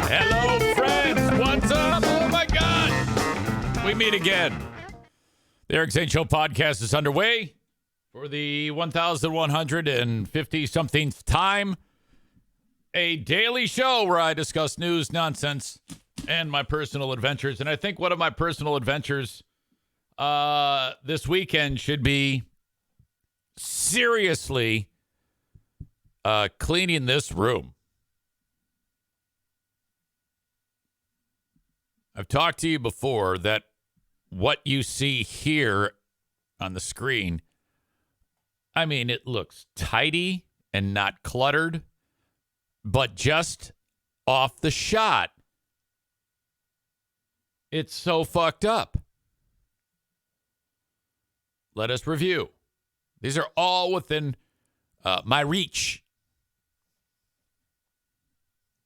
Hello, friends. What's up? Oh, my God. We meet again. The Eric Zane Show podcast is underway for the 1,150-somethingth time. A daily show where I discuss news, nonsense, and my personal adventures. And I think one of my personal adventures this weekend should be seriously cleaning this room. I've talked to you before that what you see here on the screen, I mean, it looks tidy and not cluttered, but just off the shot, it's so fucked up. Let us review. These are all within my reach.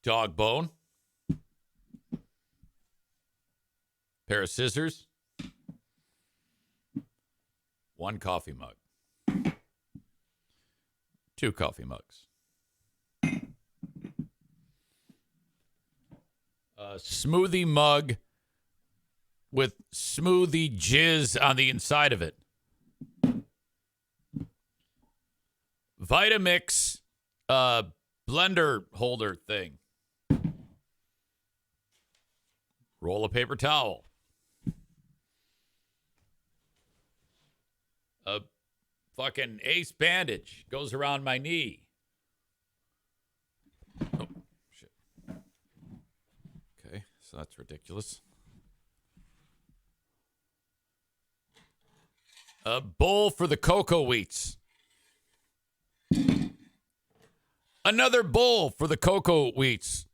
Dog bone. Pair of scissors. One coffee mug. Two coffee mugs. A smoothie mug with smoothie jizz on the inside of it. Vitamix blender holder thing. Roll of paper towel. A fucking ace bandage goes around my knee. Oh, shit. Okay, so that's ridiculous. A bowl for the cocoa wheats. Another bowl for the cocoa wheats.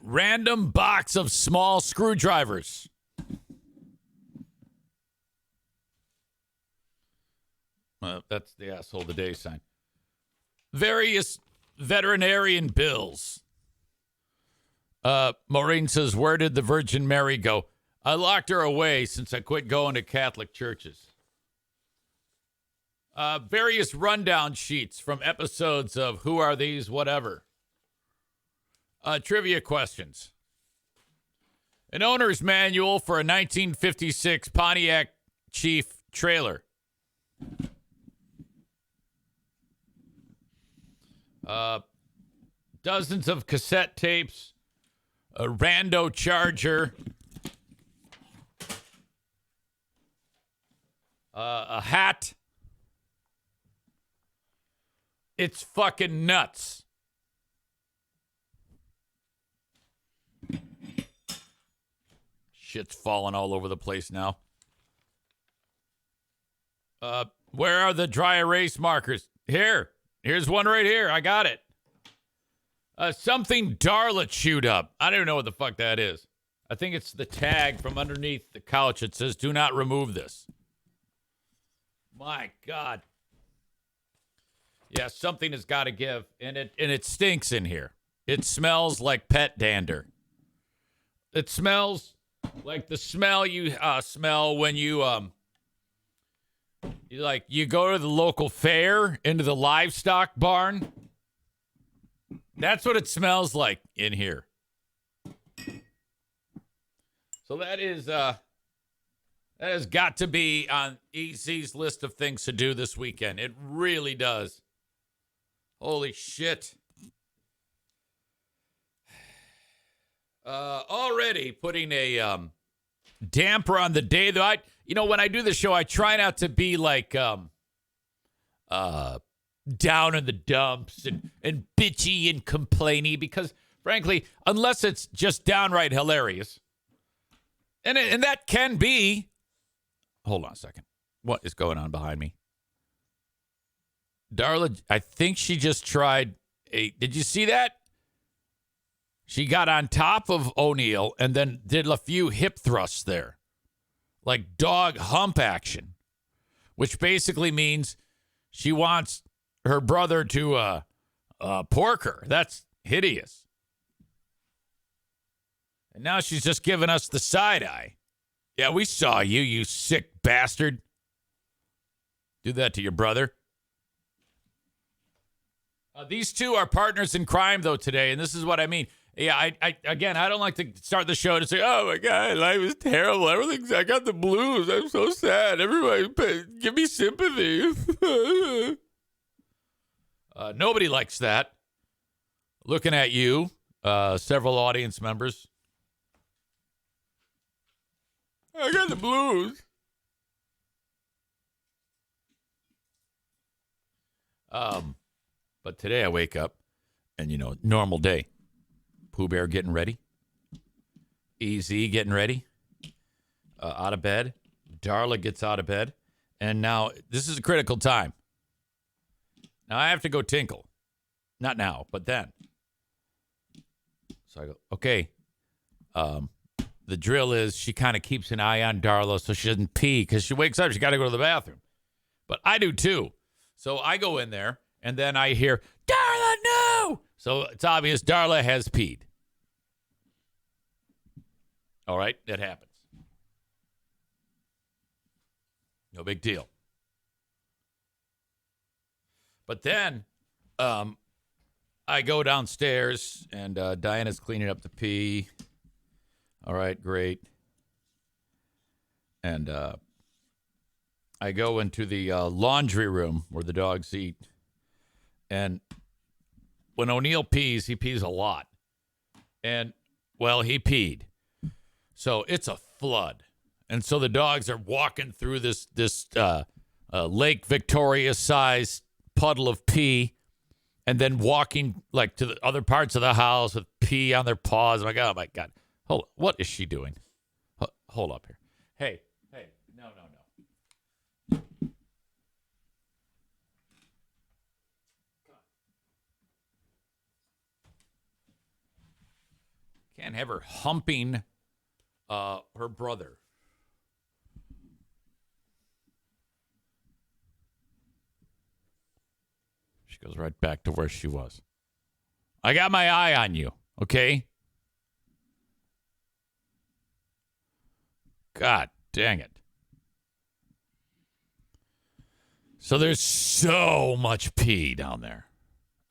Random box of small screwdrivers. That's the asshole of the day sign. Various veterinarian bills. Maureen says, where did the Virgin Mary go? I locked her away since I quit going to Catholic churches. Various rundown sheets from episodes of Who Are These? Whatever. Trivia questions. An owner's manual for a 1956 Pontiac Chief trailer. Dozens of cassette tapes. A rando charger. A hat. It's fucking nuts. Shit's falling all over the place now. Where are the dry erase markers? Here's one right here. I got it. Something Darla chewed up. I don't even know what the fuck that is. I think it's the tag from underneath the couch. It says, do not remove this. My God. Yeah, something has got to give. And it stinks in here. It smells like pet dander. It smells like the smell you smell when you go to the local fair, into the livestock barn. That's what it smells like in here. So that has got to be on EZ's list of things to do this weekend. It really does. Holy shit. Already putting a damper on the day that when I do the show, I try not to be like down in the dumps and bitchy and complainy because, frankly, unless it's just downright hilarious, and that can be. Hold on a second. What is going on behind me? Darla, I think she just tried did you see that? She got on top of O'Neill and then did a few hip thrusts there. Like dog hump action. Which basically means she wants her brother to pork her. That's hideous. And now she's just giving us the side eye. Yeah, we saw you, you sick bastard. Do that to your brother. These two are partners in crime, though, today, and this is what I mean. Yeah, I don't like to start the show to say, oh, my God, life is terrible. I got the blues. I'm so sad. Everybody, give me sympathy. Nobody likes that. Looking at you, several audience members. I got the blues. But today I wake up and, normal day. Pooh Bear getting ready. EZ getting ready. Out of bed. Darla gets out of bed. And now this is a critical time. Now I have to go tinkle. Not now, but then. So I go, okay. The drill is she kind of keeps an eye on Darla so she doesn't pee because she wakes up. She got to go to the bathroom. But I do too. So I go in there and then I hear, Darla, no! So it's obvious Darla has peed. All right, that happens. No big deal. But then I go downstairs and Diana's cleaning up the pee. All right, great. And I go into the laundry room where the dogs eat. And when O'Neill pees, he pees a lot. And, well, he peed. So it's a flood. And so the dogs are walking through this Lake Victoria-sized puddle of pee and then walking, like, to the other parts of the house with pee on their paws. I'm like, oh, my God. Hold on. What is she doing? Hold up here. Hey, no. Can't have her humping her brother. She goes right back to where she was. I got my eye on you, okay? God dang it. So there's so much pee down there.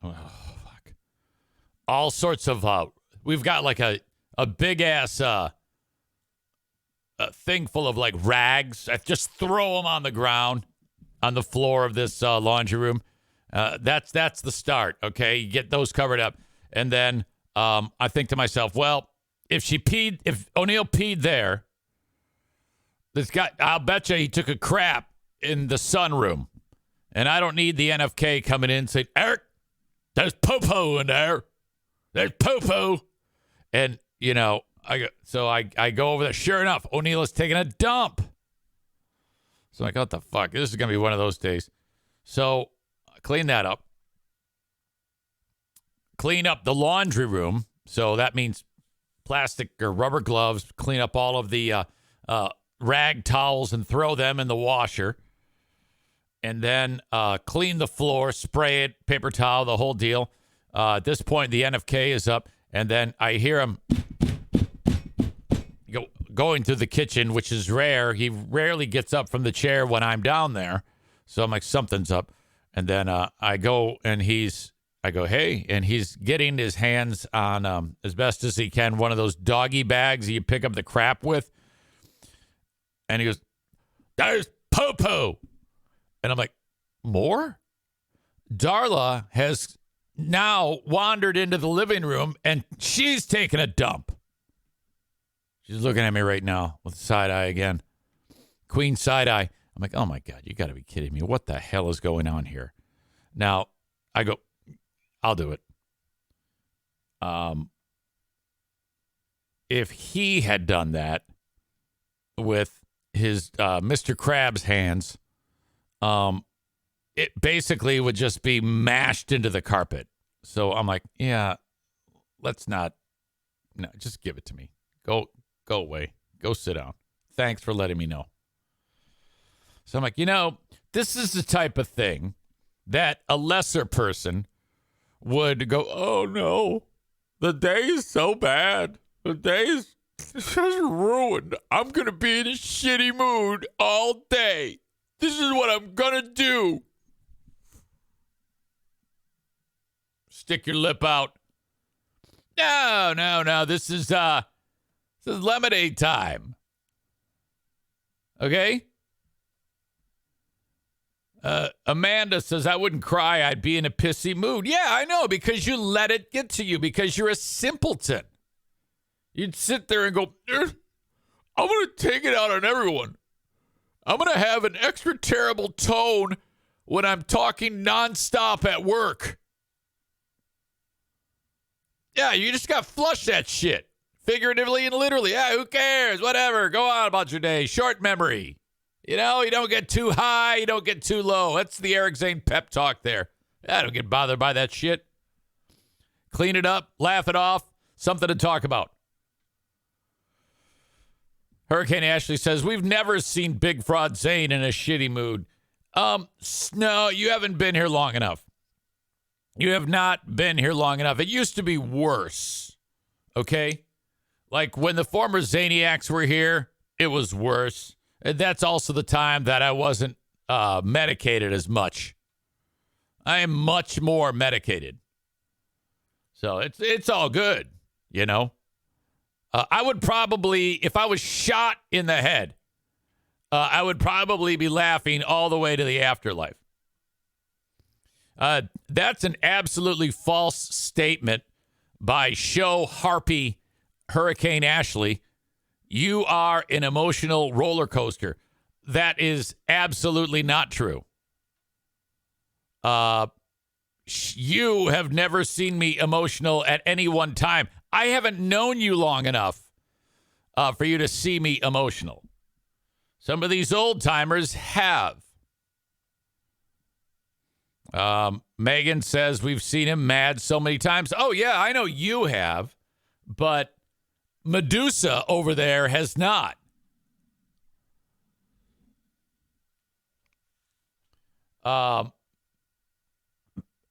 Oh, fuck. All sorts of, we've got like a big ass thing full of like rags. I just throw them on the ground on the floor of this laundry room. That's the start, okay? You get those covered up. And then I think to myself, well, if O'Neill peed there, I'll bet you he took a crap in the sunroom. And I don't need the NFK coming in and saying, Eric, there's poo-poo in there. There's poo-poo. And, I go over there. Sure enough, O'Neill is taking a dump. So I'm like, what the fuck? This is going to be one of those days. So I clean that up. Clean up the laundry room. So that means plastic or rubber gloves. Clean up all of the rag towels and throw them in the washer. And then clean the floor, spray it, paper towel, the whole deal. At this point, the NFK is up. And then I hear him going through the kitchen, which is rare. He rarely gets up from the chair when I'm down there. So I'm like, something's up. And then I go, hey, and he's getting his hands on, as best as he can, one of those doggy bags you pick up the crap with. And he goes, there's poo-poo. And I'm like, more? Darla has now wandered into the living room, and she's taking a dump. She's looking at me right now with side eye again. Queen side eye. I'm like, oh, my God, you got to be kidding me. What the hell is going on here? Now, I go, I'll do it. If he had done that with his Mr. Krabs hands, it basically would just be mashed into the carpet. So I'm like, yeah, let's not. No, just give it to me. Go away. Go sit down. Thanks for letting me know. So I'm like, this is the type of thing that a lesser person would go, oh, no, the day is so bad. The day is just ruined. I'm going to be in a shitty mood all day. This is what I'm going to do. stick your lip out. No. This is lemonade time. Okay? Amanda says, I wouldn't cry. I'd be in a pissy mood. Yeah, I know, because you let it get to you, because you're a simpleton. You'd sit there and go, I'm going to take it out on everyone. I'm going to have an extra terrible tone when I'm talking nonstop at work. Yeah, you just got to flush that shit. Figuratively and literally. Yeah, who cares? Whatever. Go on about your day. Short memory. You know, you don't get too high. You don't get too low. That's the Eric Zane pep talk there. I don't get bothered by that shit. Clean it up. Laugh it off. Something to talk about. Hurricane Ashley says, we've never seen Big Fraud Zane in a shitty mood. No, you haven't been here long enough. You have not been here long enough. It used to be worse. Okay? Like when the former Zaniacs were here, it was worse. And that's also the time that I wasn't medicated as much. I am much more medicated. So it's all good, you know? I would probably, if I was shot in the head, I would probably be laughing all the way to the afterlife. That's an absolutely false statement by show harpy Hurricane Ashley. You are an emotional roller coaster. That is absolutely not true. You have never seen me emotional at any one time. I haven't known you long enough for you to see me emotional. Some of these old timers have. Megan says we've seen him mad so many times. Oh, yeah, I know you have, but Medusa over there has not.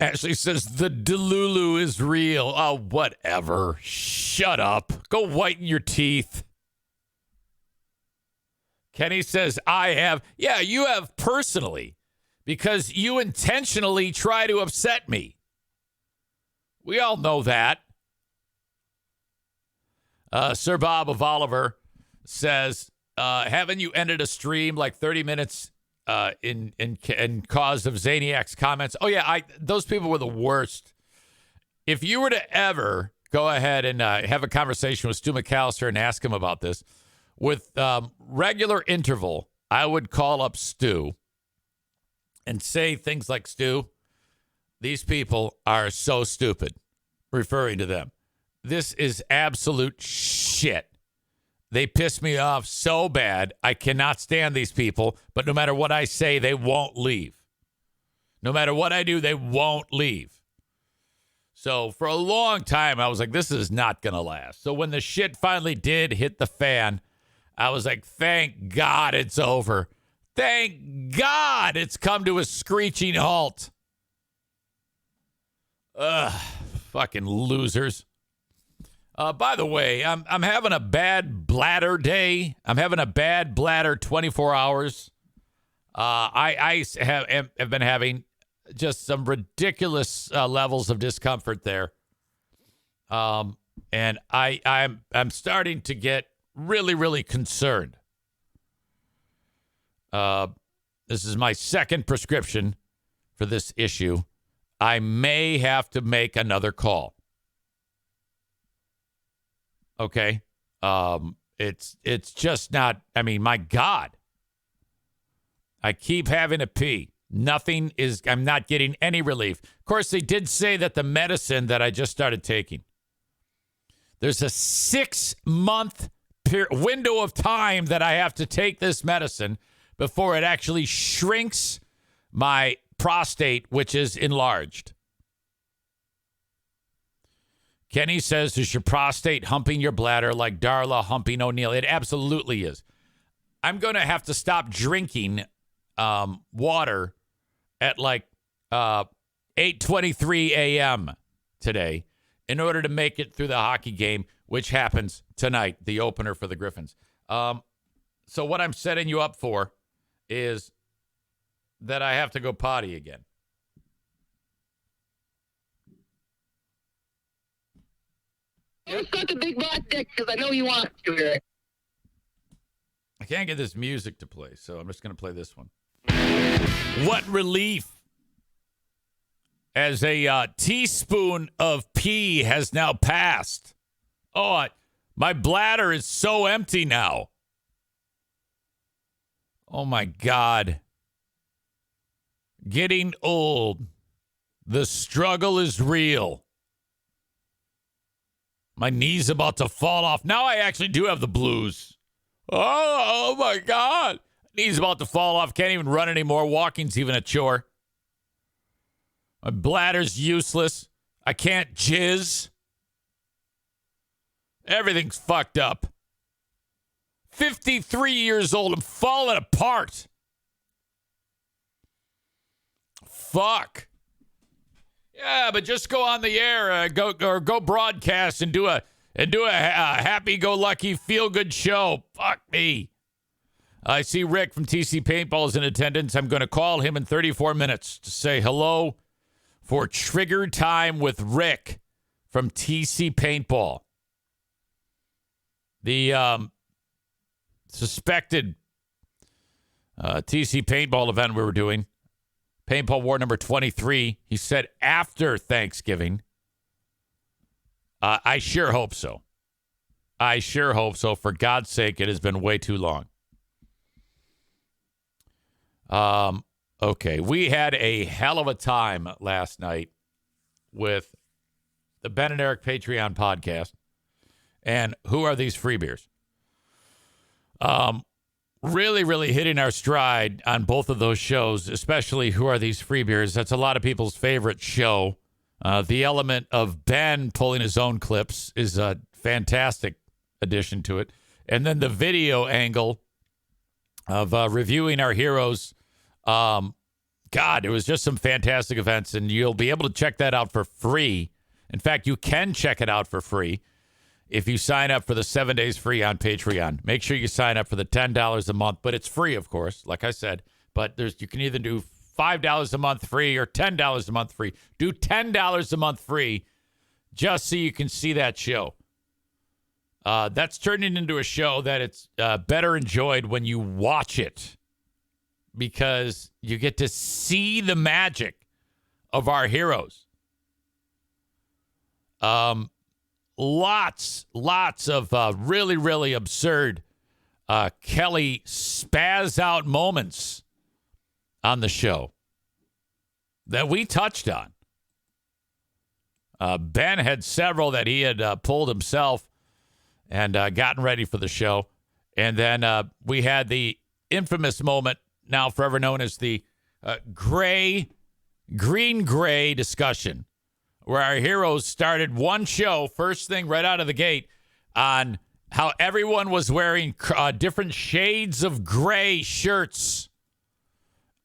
Ashley says the Delulu is real. Oh, whatever. Shut up. Go whiten your teeth. Kenny says, I have. Yeah, you have personally, because you intentionally try to upset me. We all know that. Sir Bob of Oliver says, haven't you ended a stream like 30 minutes in cause of Zaniac's comments? Oh, yeah, those people were the worst. If you were to ever go ahead and have a conversation with Stu McAllister and ask him about this, with regular interval, I would call up Stu and say things like, Stu, these people are so stupid, referring to them. This is absolute shit. They piss me off so bad. I cannot stand these people, but no matter what I say, they won't leave. No matter what I do, they won't leave. So for a long time, I was like, this is not going to last. So when the shit finally did hit the fan, I was like, thank God it's over. Thank God it's come to a screeching halt. Ugh, fucking losers. By the way, I'm having a bad bladder day. I'm having a bad bladder 24 hours. I have been having just some ridiculous levels of discomfort there. And I'm starting to get really, really concerned. This is my second prescription for this issue. I may have to make another call. Okay. It's just not, I mean, my God. I keep having to pee. I'm not getting any relief. Of course, they did say that the medicine that I just started taking, there's a 6-month window of time that I have to take this medicine before it actually shrinks my prostate, which is enlarged. Kenny says, is your prostate humping your bladder like Darla humping O'Neill? It absolutely is. I'm going to have to stop drinking water at like 8:23 a.m. today in order to make it through the hockey game, which happens tonight, the opener for the Griffins. So what I'm setting you up for is that I have to go potty again. You suck a big black dick because I know you want to. I can't get this music to play, so I'm just going to play this one. What relief. As a teaspoon of pee has now passed. Oh, my bladder is so empty now. Oh, my God. Getting old. The struggle is real. My knee's about to fall off. Now I actually do have the blues. Oh my God. Knee's about to fall off. Can't even run anymore. Walking's even a chore. My bladder's useless. I can't jizz. Everything's fucked up. 53 years old. I'm falling apart. Fuck. Yeah, but just go on the air, go broadcast and do a happy-go-lucky, feel-good show. Fuck me. I see Rick from TC Paintball is in attendance. I'm going to call him in 34 minutes to say hello for Trigger Time with Rick from TC Paintball. The suspected TC Paintball event we were doing. Paintball War number 23. He said after Thanksgiving. I sure hope so. I sure hope so. For God's sake, it has been way too long. Okay. We had a hell of a time last night with the Ben and Eric Patreon podcast. And who are these free beers? Really, really hitting our stride on both of those shows, especially Who Are These Free Beers? That's a lot of people's favorite show. The element of Ben pulling his own clips is a fantastic addition to it. And then the video angle of reviewing our heroes. God, it was just some fantastic events, and you'll be able to check that out for free. In fact, you can check it out for free if you sign up for the 7 days free on Patreon. Make sure you sign up for the $10 a month, but it's free, of course, like I said. But you can either do $5 a month free or $10 a month free. Do $10 a month free just so you can see that show. That's turning into a show that it's better enjoyed when you watch it because you get to see the magic of our heroes. Lots of really, really absurd Kelly spaz out moments on the show that we touched on. Ben had several that he had pulled himself and gotten ready for the show. And then we had the infamous moment, now forever known as the green-gray discussion, where our heroes started one show, first thing right out of the gate, on how everyone was wearing different shades of gray shirts.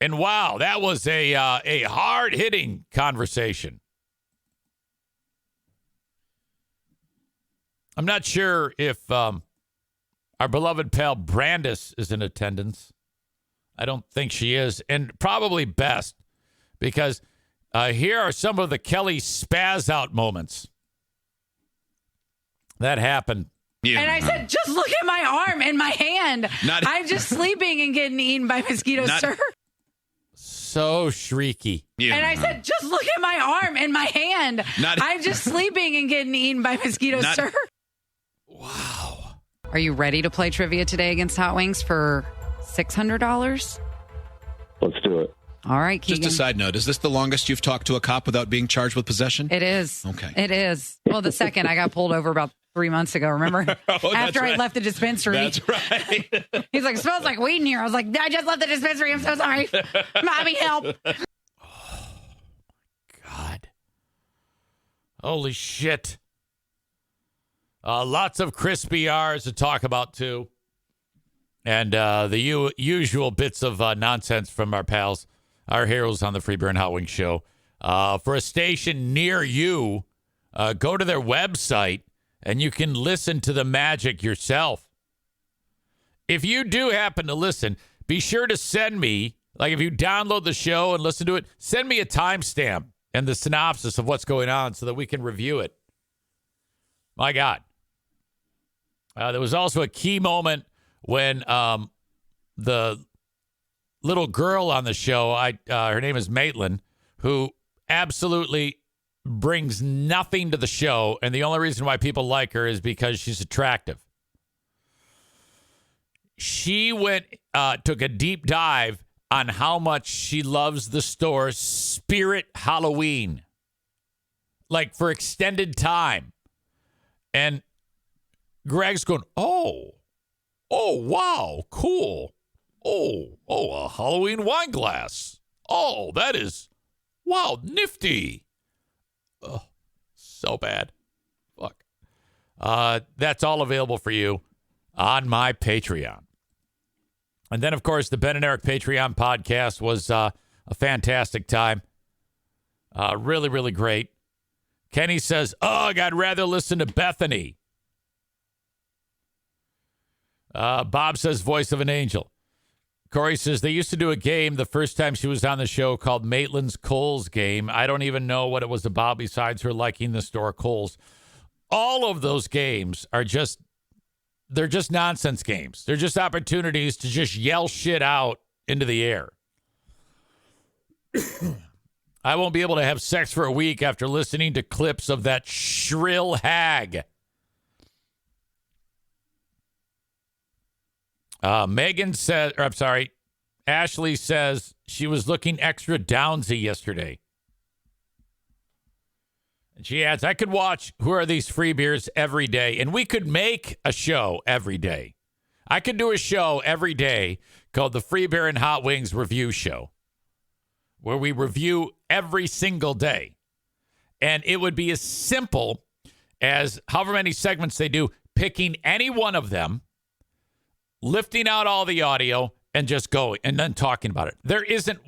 And wow, that was a hard-hitting conversation. I'm not sure if our beloved pal Brandis is in attendance. I don't think she is, and probably best, because here are some of the Kelly spaz out moments that happened. Yeah. And I said, just look at my arm and my hand. I'm just sleeping and getting eaten by mosquitoes, sir. So shrieky. Yeah. And I said, just look at my arm and my hand. I'm just sleeping and getting eaten by mosquitoes, sir. Wow. Are you ready to play trivia today against Hot Wings for $600? Let's do it. All right, Keegan. Just a side note, is this the longest you've talked to a cop without being charged with possession? It is. Okay. It is. Well, the second I got pulled over about 3 months ago, remember? After I left the dispensary. That's right. He's like, it smells like weed in here. I was like, I just left the dispensary. I'm so sorry. Mommy, help. Oh, God. Holy shit. Lots of crispy R's to talk about, too. And the usual bits of nonsense from our pals, our heroes on the Free Beer and Hot Wings show. For a station near you, go to their website, and you can listen to the magic yourself. If you do happen to listen, be sure to send me, like if you download the show and listen to it, send me a timestamp and the synopsis of what's going on so that we can review it. My God. There was also a key moment when the little girl on the show, her name is Maitland, who absolutely brings nothing to the show, and the only reason why people like her is because she's attractive. She took a deep dive on how much she loves the store Spirit Halloween, like for extended time. And Greg's going, oh, wow, cool. Oh, a Halloween wine glass. Oh, that is, wow, nifty. Oh, so bad. Fuck. That's all available for you on my Patreon. And then, of course, the Ben and Eric Patreon podcast was a fantastic time. Really, really great. Kenny says, ugh, I'd rather listen to Bethany. Bob says, voice of an angel. Corey says, they used to do a game the first time she was on the show called Maitland's Kohl's game. I don't even know what it was about besides her liking the store Kohl's. All of those games are they're just nonsense games. They're just opportunities to just yell shit out into the air. I won't be able to have sex for a week after listening to clips of that shrill hag. Ashley says she was looking extra downsy yesterday. And she adds, I could watch Who Are These Free Beers every day, and we could make a show every day. I could do a show every day called the Free Beer and Hot Wings Review Show, where we review every single day. And it would be as simple as however many segments they do, picking any one of them, lifting out all the audio, and just going, and then talking about it. There isn't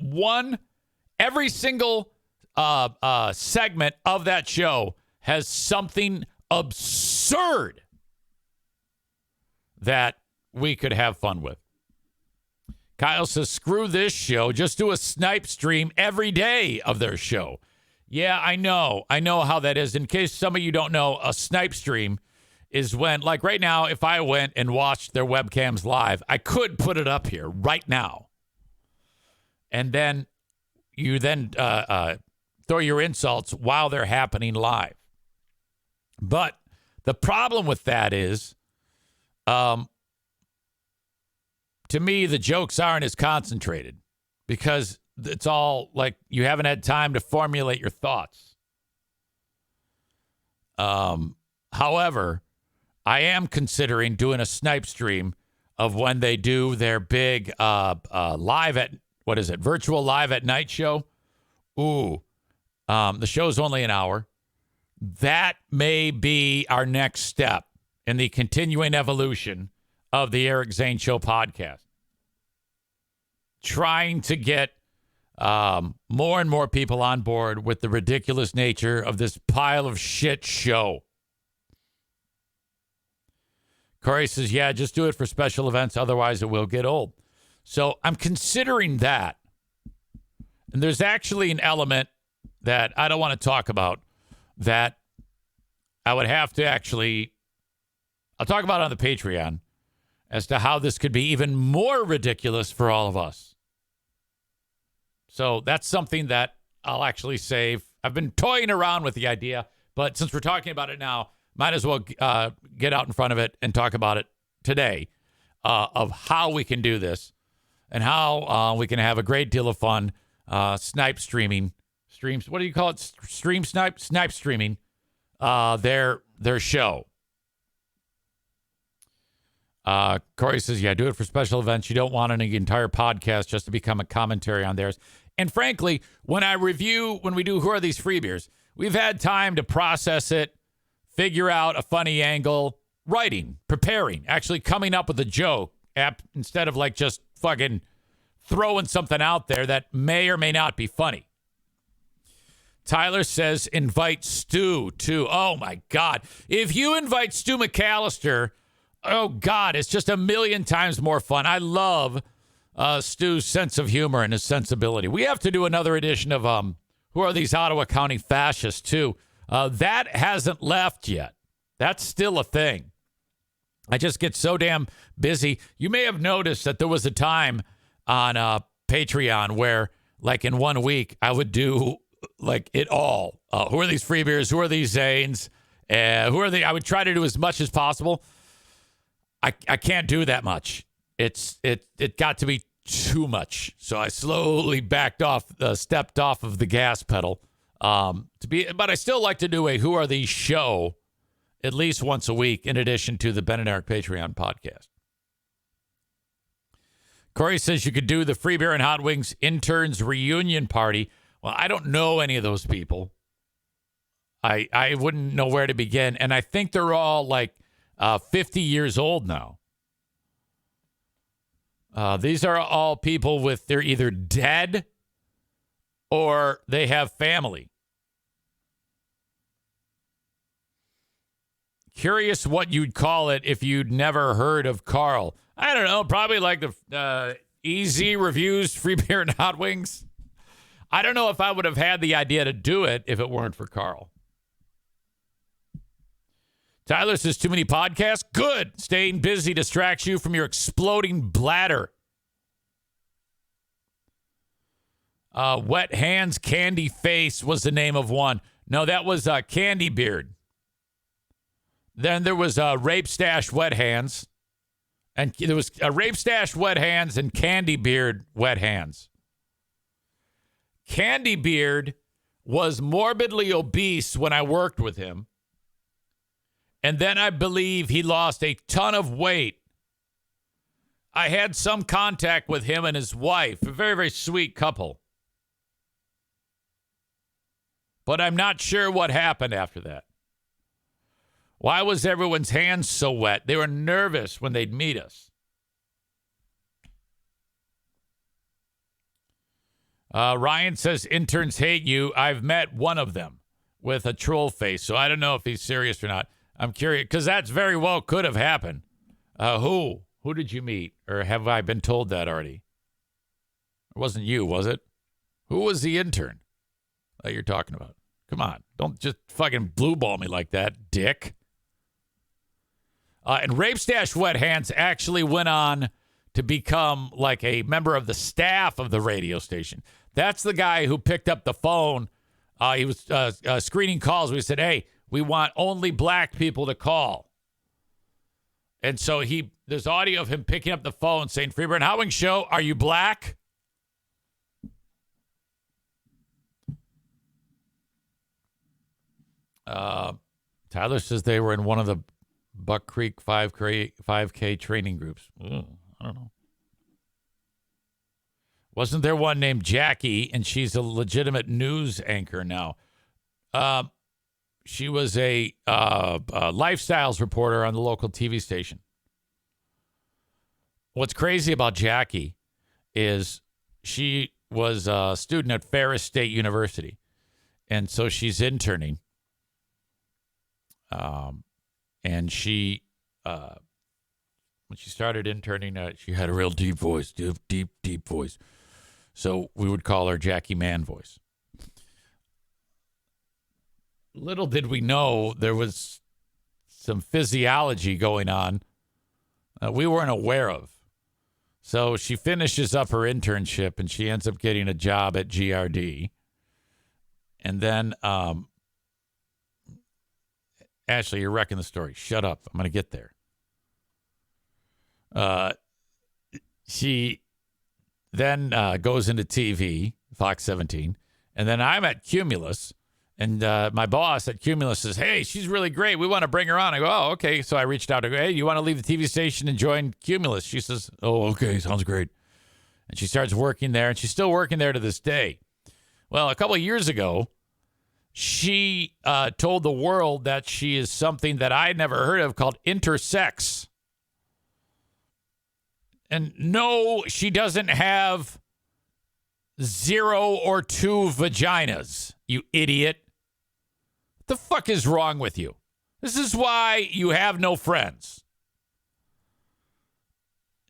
every single segment of that show has something absurd that we could have fun with. Kyle says, screw this show. Just do a snipe stream every day of their show. Yeah, I know how that is. In case some of you don't know, a snipe stream is when, like right now, if I went and watched their webcams live, I could put it up here right now. And then you throw your insults while they're happening live. But the problem with that is, to me, the jokes aren't as concentrated because it's all like you haven't had time to formulate your thoughts. However, I am considering doing a snipe stream of when they do their big virtual live at night show. Ooh, the show's only an hour. That may be our next step in the continuing evolution of the Eric Zane Show podcast. Trying to get more and more people on board with the ridiculous nature of this pile of shit show. Corey says, yeah, just do it for special events. Otherwise, it will get old. So I'm considering that. And there's actually an element that I don't want to talk about that I would have to I'll talk about it on the Patreon as to how this could be even more ridiculous for all of us. So that's something that I'll actually save. I've been toying around with the idea, but since we're talking about it now, might as well get out in front of it and talk about it today of how we can do this and how we can have a great deal of fun snipe streaming. Streams, what do you call it? Snipe streaming their show. Corey says, yeah, do it for special events. You don't want an entire podcast just to become a commentary on theirs. And frankly, when we do Who Are These Free Beers, we've had time to process it, figure out a funny angle, writing, preparing, actually coming up with a joke instead of like just fucking throwing something out there that may or may not be funny. Tyler says, invite Stu too. Oh my God. If you invite Stu McAllister, oh God, it's just a million times more fun. I love Stu's sense of humor and his sensibility. We have to do another edition of Who Are These Ottawa County Fascists too. That hasn't left yet. That's still a thing. I just get so damn busy. You may have noticed that there was a time on Patreon where, like, in 1 week, I would do, like, it all. Who are these free beers? Who are these Zanes? I would try to do as much as possible. I can't do that much. It got to be too much. So I slowly stepped off of the gas pedal. But I still like to do a Who Are These show at least once a week, in addition to the Ben and Eric Patreon podcast. Corey says you could do the Free Beer and Hot Wings interns reunion party. Well, I don't know any of those people. I wouldn't know where to begin. And I think they're all like 50 years old now. These are all people they're either dead or they have family. Curious what you'd call it if you'd never heard of Carl. I don't know, probably like the EZ Reviews Free Beer and Hot Wings. I don't know if I would have had the idea to do it if it weren't for Carl. Tyler says, too many podcasts? Good. Staying busy distracts you from your exploding bladder. Wet Hands Candy Face was the name of one. No, that was Candy Beard. Then there was Rape Stash Wet Hands. And there was Rape Stash Wet Hands and Candy Beard Wet Hands. Candy Beard was morbidly obese when I worked with him. And then I believe he lost a ton of weight. I had some contact with him and his wife, a very, very sweet couple. But I'm not sure what happened after that. Why was everyone's hands so wet? They were nervous when they'd meet us. Ryan says, interns hate you. I've met one of them with a troll face, so I don't know if he's serious or not. I'm curious, because that's very well could have happened. Who? Who did you meet? Or have I been told that already? It wasn't you, was it? Who was the intern that you're talking about? Come on. Don't just fucking blue ball me like that, dick. And Rape Stash Wet Hands actually went on to become like a member of the staff of the radio station. That's the guy who picked up the phone. He was screening calls. We said, hey, we want only black people to call. And so there's audio of him picking up the phone saying, Free Beer and Hot Wings Show, are you black? Tyler says they were in one of the Buck Creek 5K training groups. I don't know. Wasn't there one named Jackie, and she's a legitimate news anchor now? She was a lifestyles reporter on the local TV station. What's crazy about Jackie is she was a student at Ferris State University, and so she's interning. And she, when she started interning, she had a real deep voice, deep voice. So we would call her Jackie Man Voice. Little did we know there was some physiology going on we weren't aware of. So she finishes up her internship and she ends up getting a job at GRD. And then, Ashley, you're wrecking the story. Shut up. I'm going to get there. She then goes into TV, Fox 17. And then I'm at Cumulus. And my boss at Cumulus says, hey, she's really great. We want to bring her on. I go, oh, okay. So I reached out to her. Hey, you want to leave the TV station and join Cumulus? She says, oh, okay. Sounds great. And she starts working there. And she's still working there to this day. Well, a couple of years ago, she told the world that she is something that I'd never heard of called intersex. And no, she doesn't have 0 or 2 vaginas, you idiot. What the fuck is wrong with you? This is why you have no friends.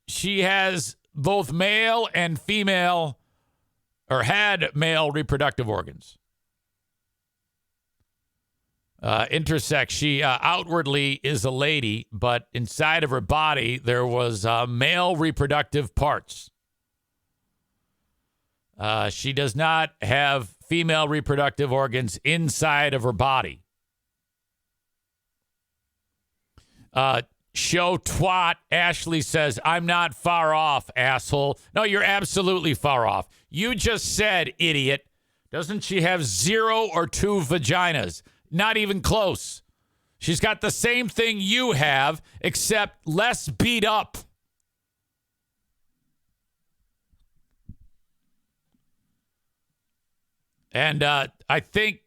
She has both male and female, or had male reproductive organs. Intersex. She outwardly is a lady, but inside of her body there was male reproductive parts. She does not have female reproductive organs inside of her body. Show twat. Ashley says, I'm not far off, asshole. No, you're absolutely far off. You just said, idiot. Doesn't she have 0 or 2 vaginas? Not even close. She's got the same thing you have, except less beat up. And I think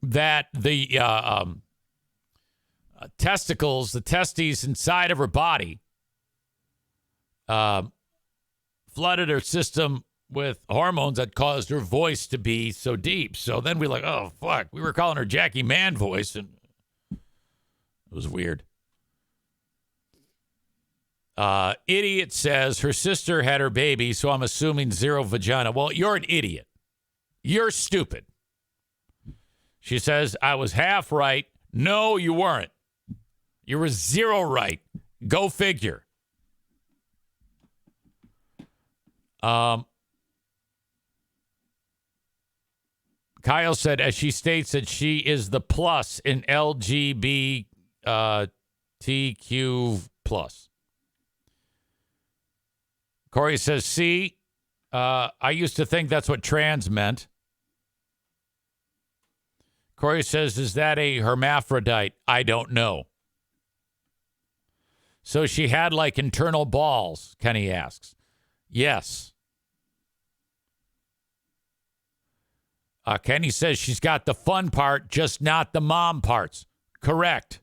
that the testicles, the testes inside of her body, flooded her system with hormones that caused her voice to be so deep. So then we're like, oh, fuck. We were calling her Jackie Man voice, and it was weird. Idiot says her sister had her baby, so I'm assuming 0 vagina. Well, you're an idiot. You're stupid. She says, I was half right. No, you weren't. You were 0 right. Go figure. Kyle said, as she states that she is the plus in LGBTQ plus. Corey says, see, I used to think that's what trans meant. Corey says, is that a hermaphrodite? I don't know. So she had like internal balls, Kenny asks. Yes. Kenny says she's got the fun part, just not the mom parts. Correct.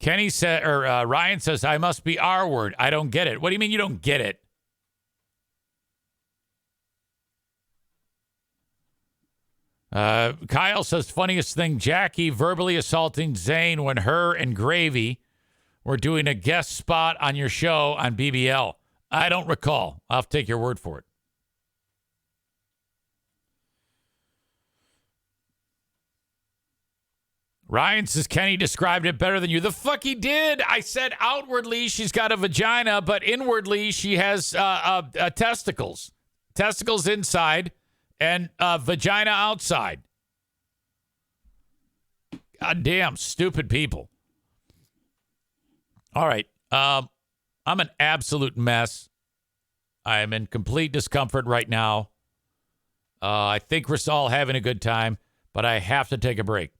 Kenny said, or Ryan says, I must be R word. I don't get it. What do you mean you don't get it? Kyle says, funniest thing, Jackie verbally assaulting Zane when her and Gravy were doing a guest spot on your show on BBL. I don't recall. I'll have to take your word for it. Ryan says, Kenny described it better than you. The fuck he did. I said outwardly she's got a vagina, but inwardly she has testicles. Testicles inside and vagina outside. God damn, stupid people. All right. I'm an absolute mess. I am in complete discomfort right now. I think we're all having a good time, but I have to take a break.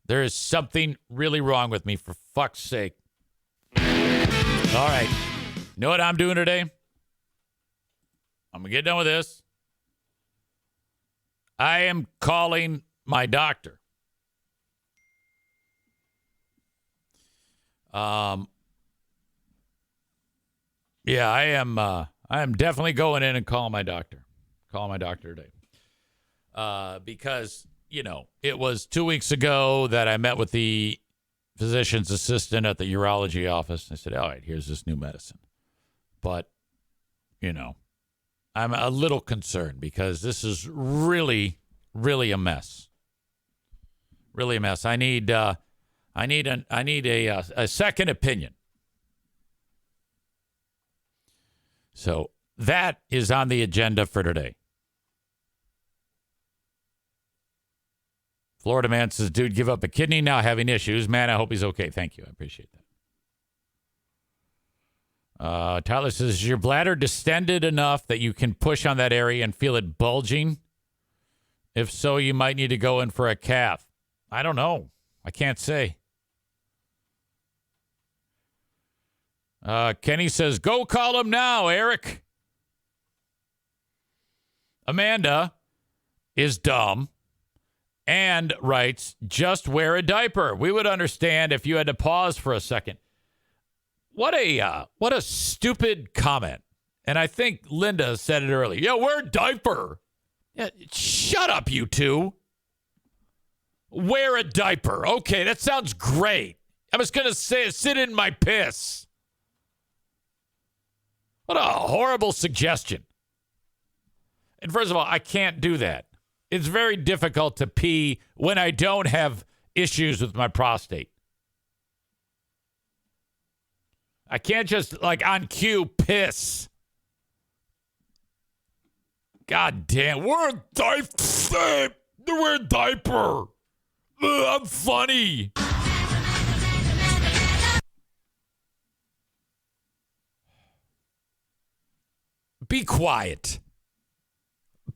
There is something really wrong with me, for fuck's sake. All right. You know what I'm doing today? I'm going to get done with this. I am calling my doctor. Yeah, I am definitely going in and calling my doctor. Calling my doctor today. Because, you know, it was 2 weeks ago that I met with the physician's assistant at the urology office. I said, all right, here's this new medicine. But, you know, I'm a little concerned because this is really, really a mess. Really a mess. I need a second opinion. So that is on the agenda for today. Florida man says, dude, give up a kidney now having issues. Man, I hope he's okay. Thank you. I appreciate that. Tyler says, is your bladder distended enough that you can push on that area and feel it bulging? If so, you might need to go in for a cath. I don't know. I can't say. Kenny says, go call him now, Eric. Amanda is dumb and writes, just wear a diaper. We would understand if you had to pause for a second. What a stupid comment. And I think Linda said it earlier. Yeah, wear a diaper. Yeah, shut up, you two. Wear a diaper. Okay, that sounds great. I was going to say sit in my piss. What a horrible suggestion. And first of all, I can't do that. It's very difficult to pee when I don't have issues with my prostate. I can't just, like, on cue, piss. God damn. Wear a diaper. Wear a diaper. Ugh, I'm funny. Be quiet.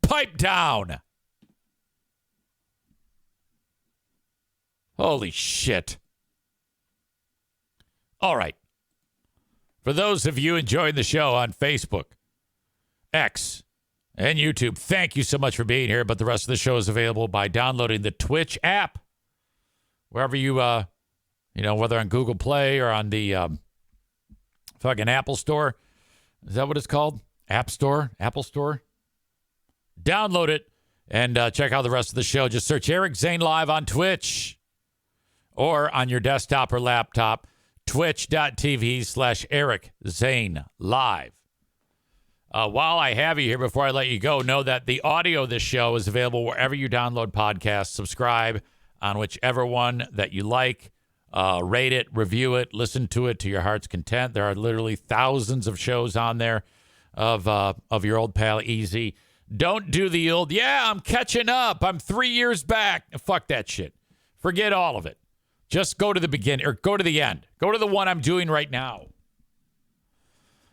Pipe down. Holy shit. All right. For those of you enjoying the show on Facebook, X, and YouTube, thank you so much for being here. But the rest of the show is available by downloading the Twitch app. Wherever you, whether on Google Play or on the fucking Apple Store. Is that what it's called? App Store? Apple Store? Download it and check out the rest of the show. Just search Eric Zane Live on Twitch or on your desktop or laptop, twitch.tv/Eric Zane Live. While I have you here, before I let you go, know that the audio of this show is available wherever you download podcasts. Subscribe on whichever one that you like. Rate it, review it, listen to it to your heart's content. There are literally thousands of shows on there of your old pal EZ. Don't do the old, I'm catching up. I'm 3 years back. Fuck that shit. Forget all of it. Just go to the beginning or go to the end. Go to the one I'm doing right now.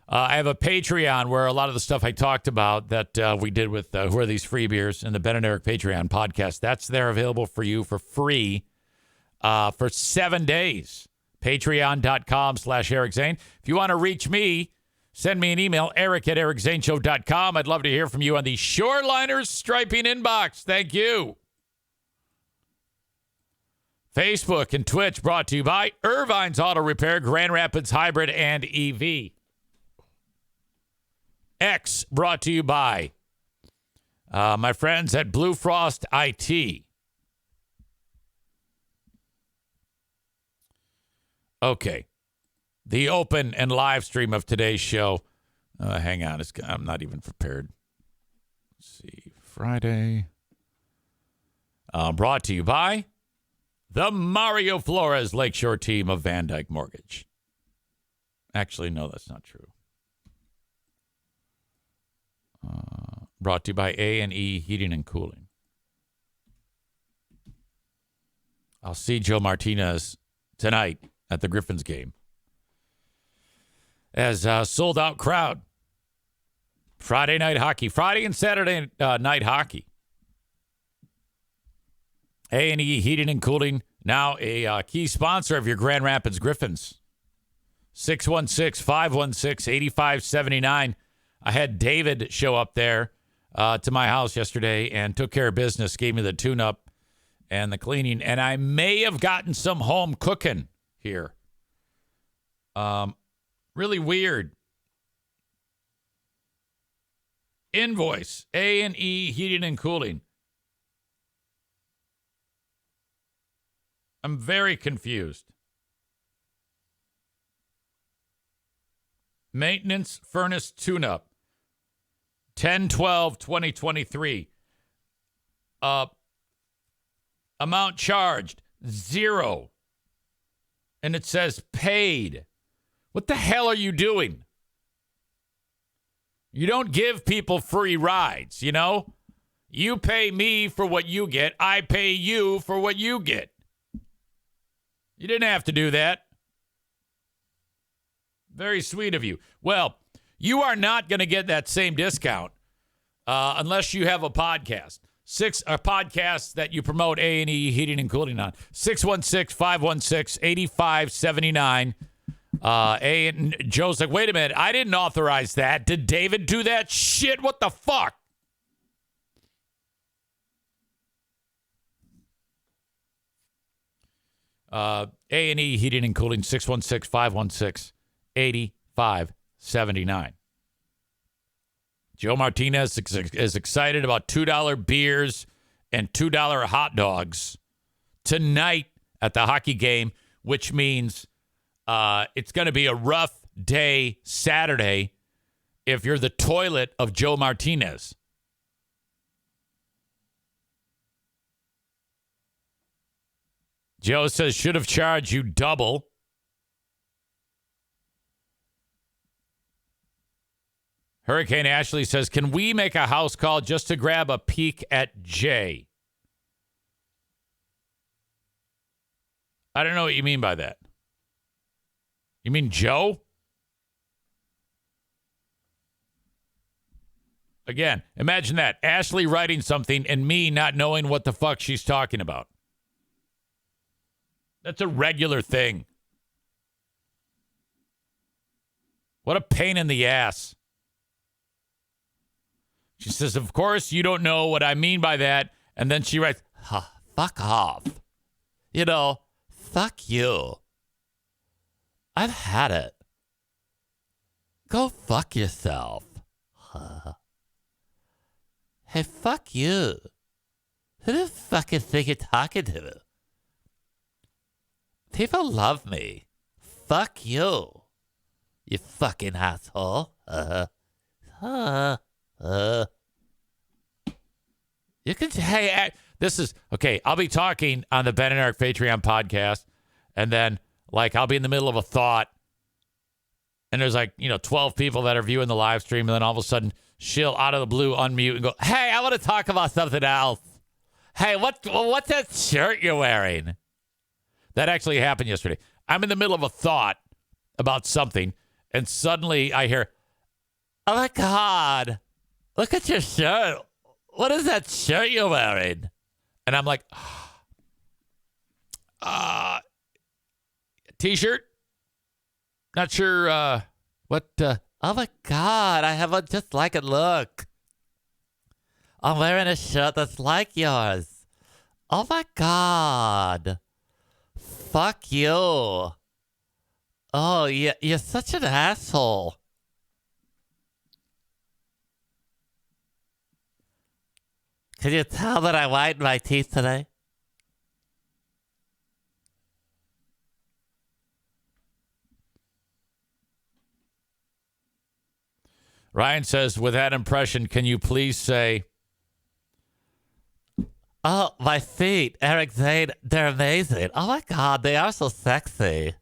I have a Patreon where a lot of the stuff I talked about that we did with Who Are These Free Beers and the Ben and Eric Patreon podcast, that's there available for you for free for 7 days. Patreon.com/Eric Zane. If you want to reach me, send me an email, eric@ericzaneshow.com. I'd love to hear from you on the Shoreliners Striping inbox. Thank you. Facebook and Twitch brought to you by Irvine's Auto Repair, Grand Rapids Hybrid and EV. X brought to you by my friends at Blue Frost IT. Okay. The open and live stream of today's show. Hang on. I'm not even prepared. Let's see. Friday. Brought to you by the Mario Flores Lakeshore team of Van Dyke Mortgage. Actually, no, that's not true. Brought to you by A&E Heating and Cooling. I'll see Joe Martinez tonight at the Griffins game. As a sold-out crowd. Friday night hockey. Friday and Saturday night hockey. A&E Heating and Cooling, now a key sponsor of your Grand Rapids Griffins. 616-516-8579. I had David show up there to my house yesterday and took care of business, gave me the tune-up and the cleaning. And I may have gotten some home cooking here. Really weird. Invoice, A&E Heating and Cooling. I'm very confused. Maintenance furnace tune-up. 10/12/2023. Amount charged, 0. And it says paid. What the hell are you doing? You don't give people free rides, you know? You pay me for what you get. I pay you for what you get. You didn't have to do that. Very sweet of you. Well, you are not going to get that same discount unless you have a podcast. A podcast that you promote A&E Heating and Cooling on. 616-516-8579. And Joe's like, wait a minute. I didn't authorize that. Did David do that shit? What the fuck? A&E Heating and Cooling, 616-516-8579. Joe Martinez is excited about $2 beers and $2 hot dogs tonight at the hockey game, which means it's going to be a rough day Saturday if you're the toilet of Joe Martinez. Joe says, should have charged you double. Hurricane Ashley says, can we make a house call just to grab a peek at Jay? I don't know what you mean by that. You mean Joe? Again, imagine that. Ashley writing something and me not knowing what the fuck she's talking about. That's a regular thing. What a pain in the ass. She says, of course, you don't know what I mean by that. And then she writes, fuck off. You know, fuck you. I've had it. Go fuck yourself. Hey, fuck you. Who the fucking think you're talking to? People love me. Fuck you. You fucking asshole. You can, hey, this is, okay, I'll be talking on the Ben and Eric Patreon podcast, and then, like, I'll be in the middle of a thought, and there's, like, 12 people that are viewing the live stream, and then all of a sudden, she'll, out of the blue, unmute and go, hey, I want to talk about something else. Hey, what's that shirt you're wearing? That actually happened yesterday. I'm in the middle of a thought about something, and suddenly I hear, oh, my God, look at your shirt. What is that shirt you're wearing? And I'm like, T-shirt? Not sure what. Oh, my God. I have just like it. Look. I'm wearing a shirt that's like yours. Oh, my God. Fuck you. Oh, yeah, you're such an asshole. Can you tell that I whitened my teeth today? Ryan says, with that impression, can you please say, oh, my feet, Eric Zane, they're amazing. Oh, my God, they are so sexy.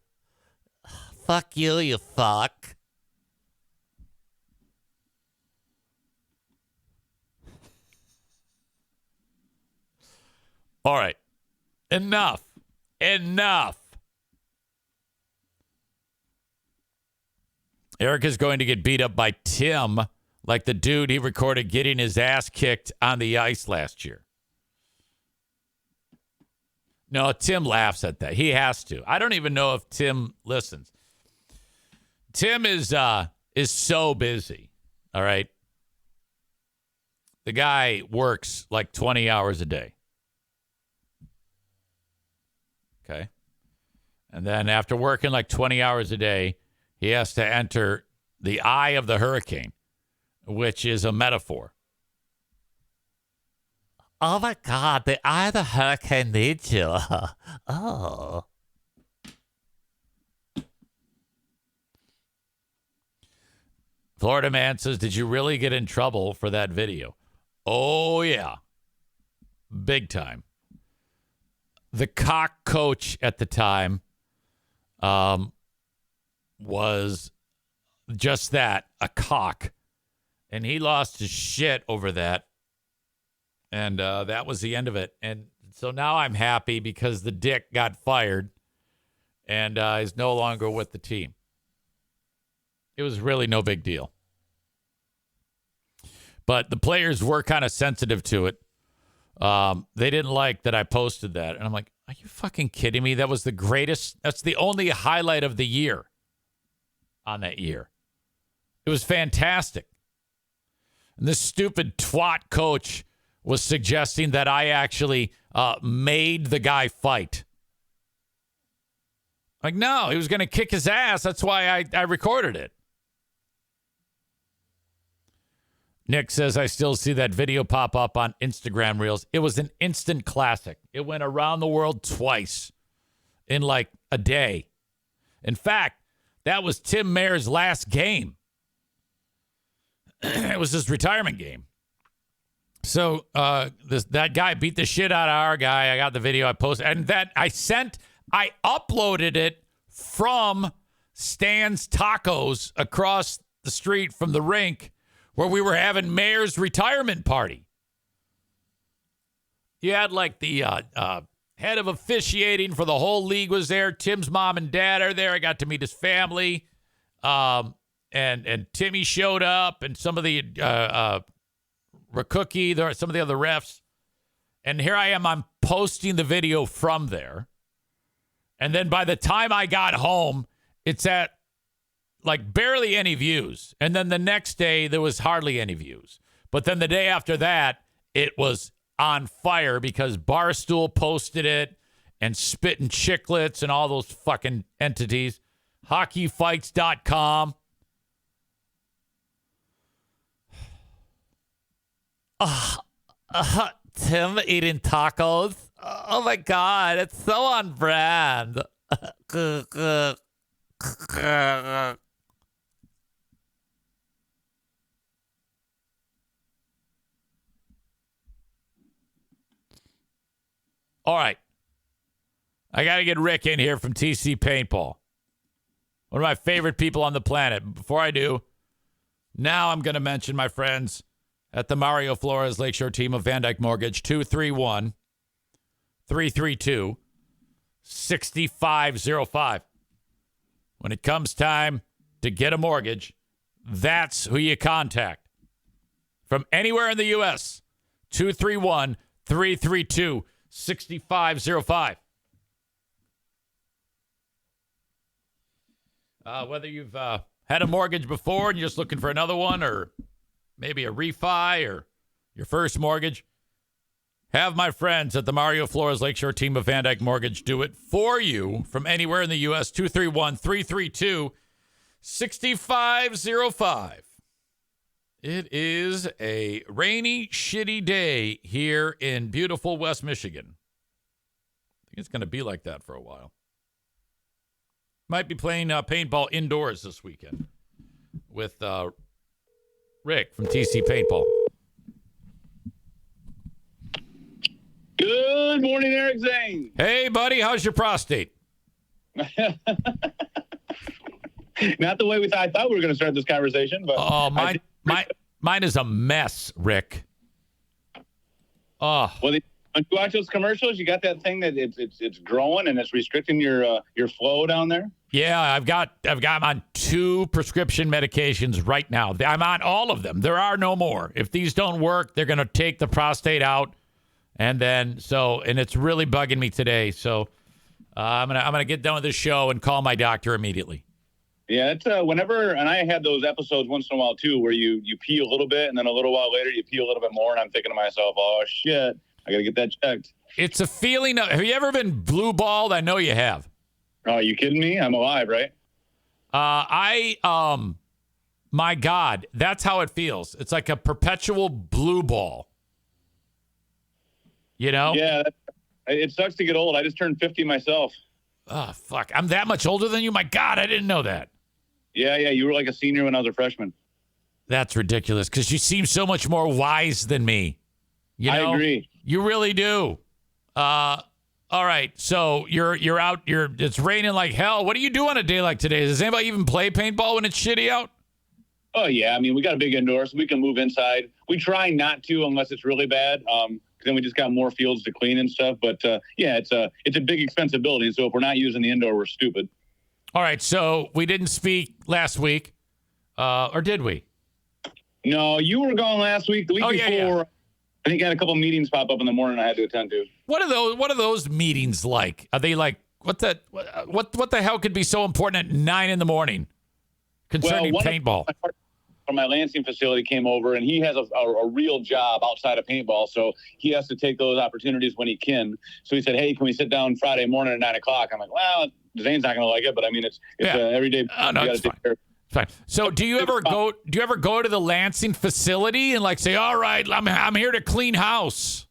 Fuck you, you fuck. All right. Enough. Eric is going to get beat up by Tim like the dude he recorded getting his ass kicked on the ice last year. No, Tim laughs at that. He has to. I don't even know if Tim listens. Tim is so busy. All right. The guy works like 20 hours a day. Okay. And then after working like 20 hours a day, he has to enter the eye of the hurricane, which is a metaphor. Oh, my God. The eye of the hurricane needs you. Oh. Florida man says, did you really get in trouble for that video? Oh, yeah. Big time. The cock coach at the time was just that, a cock. And he lost his shit over that. And that was the end of it. And so now I'm happy because the dick got fired and is no longer with the team. It was really no big deal. But the players were kind of sensitive to it. They didn't like that I posted that. And I'm like, are you fucking kidding me? That was the greatest. That's the only highlight of the year on that year. It was fantastic. And this stupid twat coach was suggesting that I actually made the guy fight. Like, no, he was going to kick his ass. That's why I recorded it. Nick says, I still see that video pop up on Instagram Reels. It was an instant classic. It went around the world twice in like a day. In fact, that was Tim Mayer's last game. It was his retirement game. So that guy beat the shit out of our guy. I got the video. I posted, and that I uploaded it from Stan's Tacos across the street from the rink where we were having Mayor's retirement party. You had like the head of officiating for the whole league was there. Tim's mom and dad are there. I got to meet his family. And Timmy showed up, and some of the Rakookie, some of the other refs. And here I am. I'm posting the video from there. And then by the time I got home, it's at like barely any views. And then the next day, there was hardly any views. But then the day after that, it was on fire because Barstool posted it and Spittin' Chicklets and all those fucking entities. Hockeyfights.com. Tim eating tacos. Oh my God, it's so on brand. All right. I got to get Rick in here from TC Paintball. One of my favorite people on the planet. Before I do, now I'm going to mention my friends at the Mario Flores Lakeshore team of Van Dyke Mortgage, 231-332-6505. When it comes time to get a mortgage, that's who you contact. From anywhere in the U.S., 231-332-6505. Whether you've had a mortgage before and you're just looking for another one, or maybe a refi or your first mortgage, have my friends at the Mario Flores Lakeshore team of Van Dyke Mortgage do it for you from anywhere in the U.S. 231-332-6505. It is a rainy, shitty day here in beautiful West Michigan. I think it's going to be like that for a while. Might be playing paintball indoors this weekend with Rick from TC Paintball. Good morning, Eric Zane. Hey, buddy. How's your prostate? Not the way I thought we were going to start this conversation. But mine is a mess, Rick. Oh. Well, when you watch those commercials, you got that thing that it's growing and it's restricting your flow down there. Yeah, I'm on 2 prescription medications right now. I'm on all of them. There are no more. If these don't work, they're going to take the prostate out, and it's really bugging me today. So I'm gonna get done with this show and call my doctor immediately. Yeah, it's whenever, and I had those episodes once in a while too, where you pee a little bit, and then a little while later you pee a little bit more, and I'm thinking to myself, oh shit, I got to get that checked. It's a feeling of, have you ever been blue balled? I know you have. Oh, you kidding me? I'm alive, right? My God, that's how it feels. It's like a perpetual blue ball. You know? Yeah, it sucks to get old. I just turned 50 myself. Oh, fuck. I'm that much older than you? My God, I didn't know that. Yeah, you were like a senior when I was a freshman. That's ridiculous because you seem so much more wise than me. You know? I agree. You really do. All right, so you're out. It's raining like hell. What do you do on a day like today? Does anybody even play paintball when it's shitty out? Oh yeah, I mean we got a big indoor, so we can move inside. We try not to unless it's really bad. Then we just got more fields to clean and stuff. But yeah, it's a big expensive building. So if we're not using the indoor, we're stupid. All right, so we didn't speak last week, or did we? No, you were gone last week. The week before. Yeah. I think I had a couple meetings pop up in the morning I had to attend to. What are those meetings like? Are they like what the hell could be so important at 9 a.m. concerning paintball? From my Lansing facility came over, and he has a real job outside of paintball, so he has to take those opportunities when he can. So he said, "Hey, can we sit down Friday morning at 9 o'clock?" I'm like, "Well, Zane's not going to like it, but I mean, it's every day. Oh, no, it's fine. Fine. So do you ever go to the Lansing facility and like say, all right, I'm here to clean house?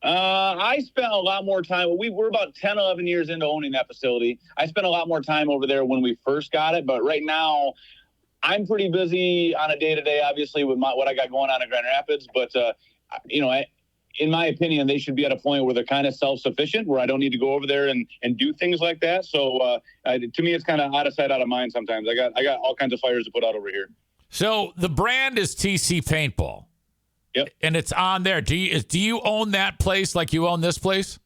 I spent a lot more time. We're about 10, 11 years into owning that facility. I spent a lot more time over there when we first got it. But right now I'm pretty busy on a day-to-day, obviously, with what I got going on in Grand Rapids. But in my opinion, they should be at a point where they're kind of self-sufficient, where I don't need to go over there and do things like that. So to me, it's kind of out of sight, out of mind sometimes. I got all kinds of fires to put out over here. So the brand is TC Paintball. Yep. And it's on there. Do you own that place like you own this place?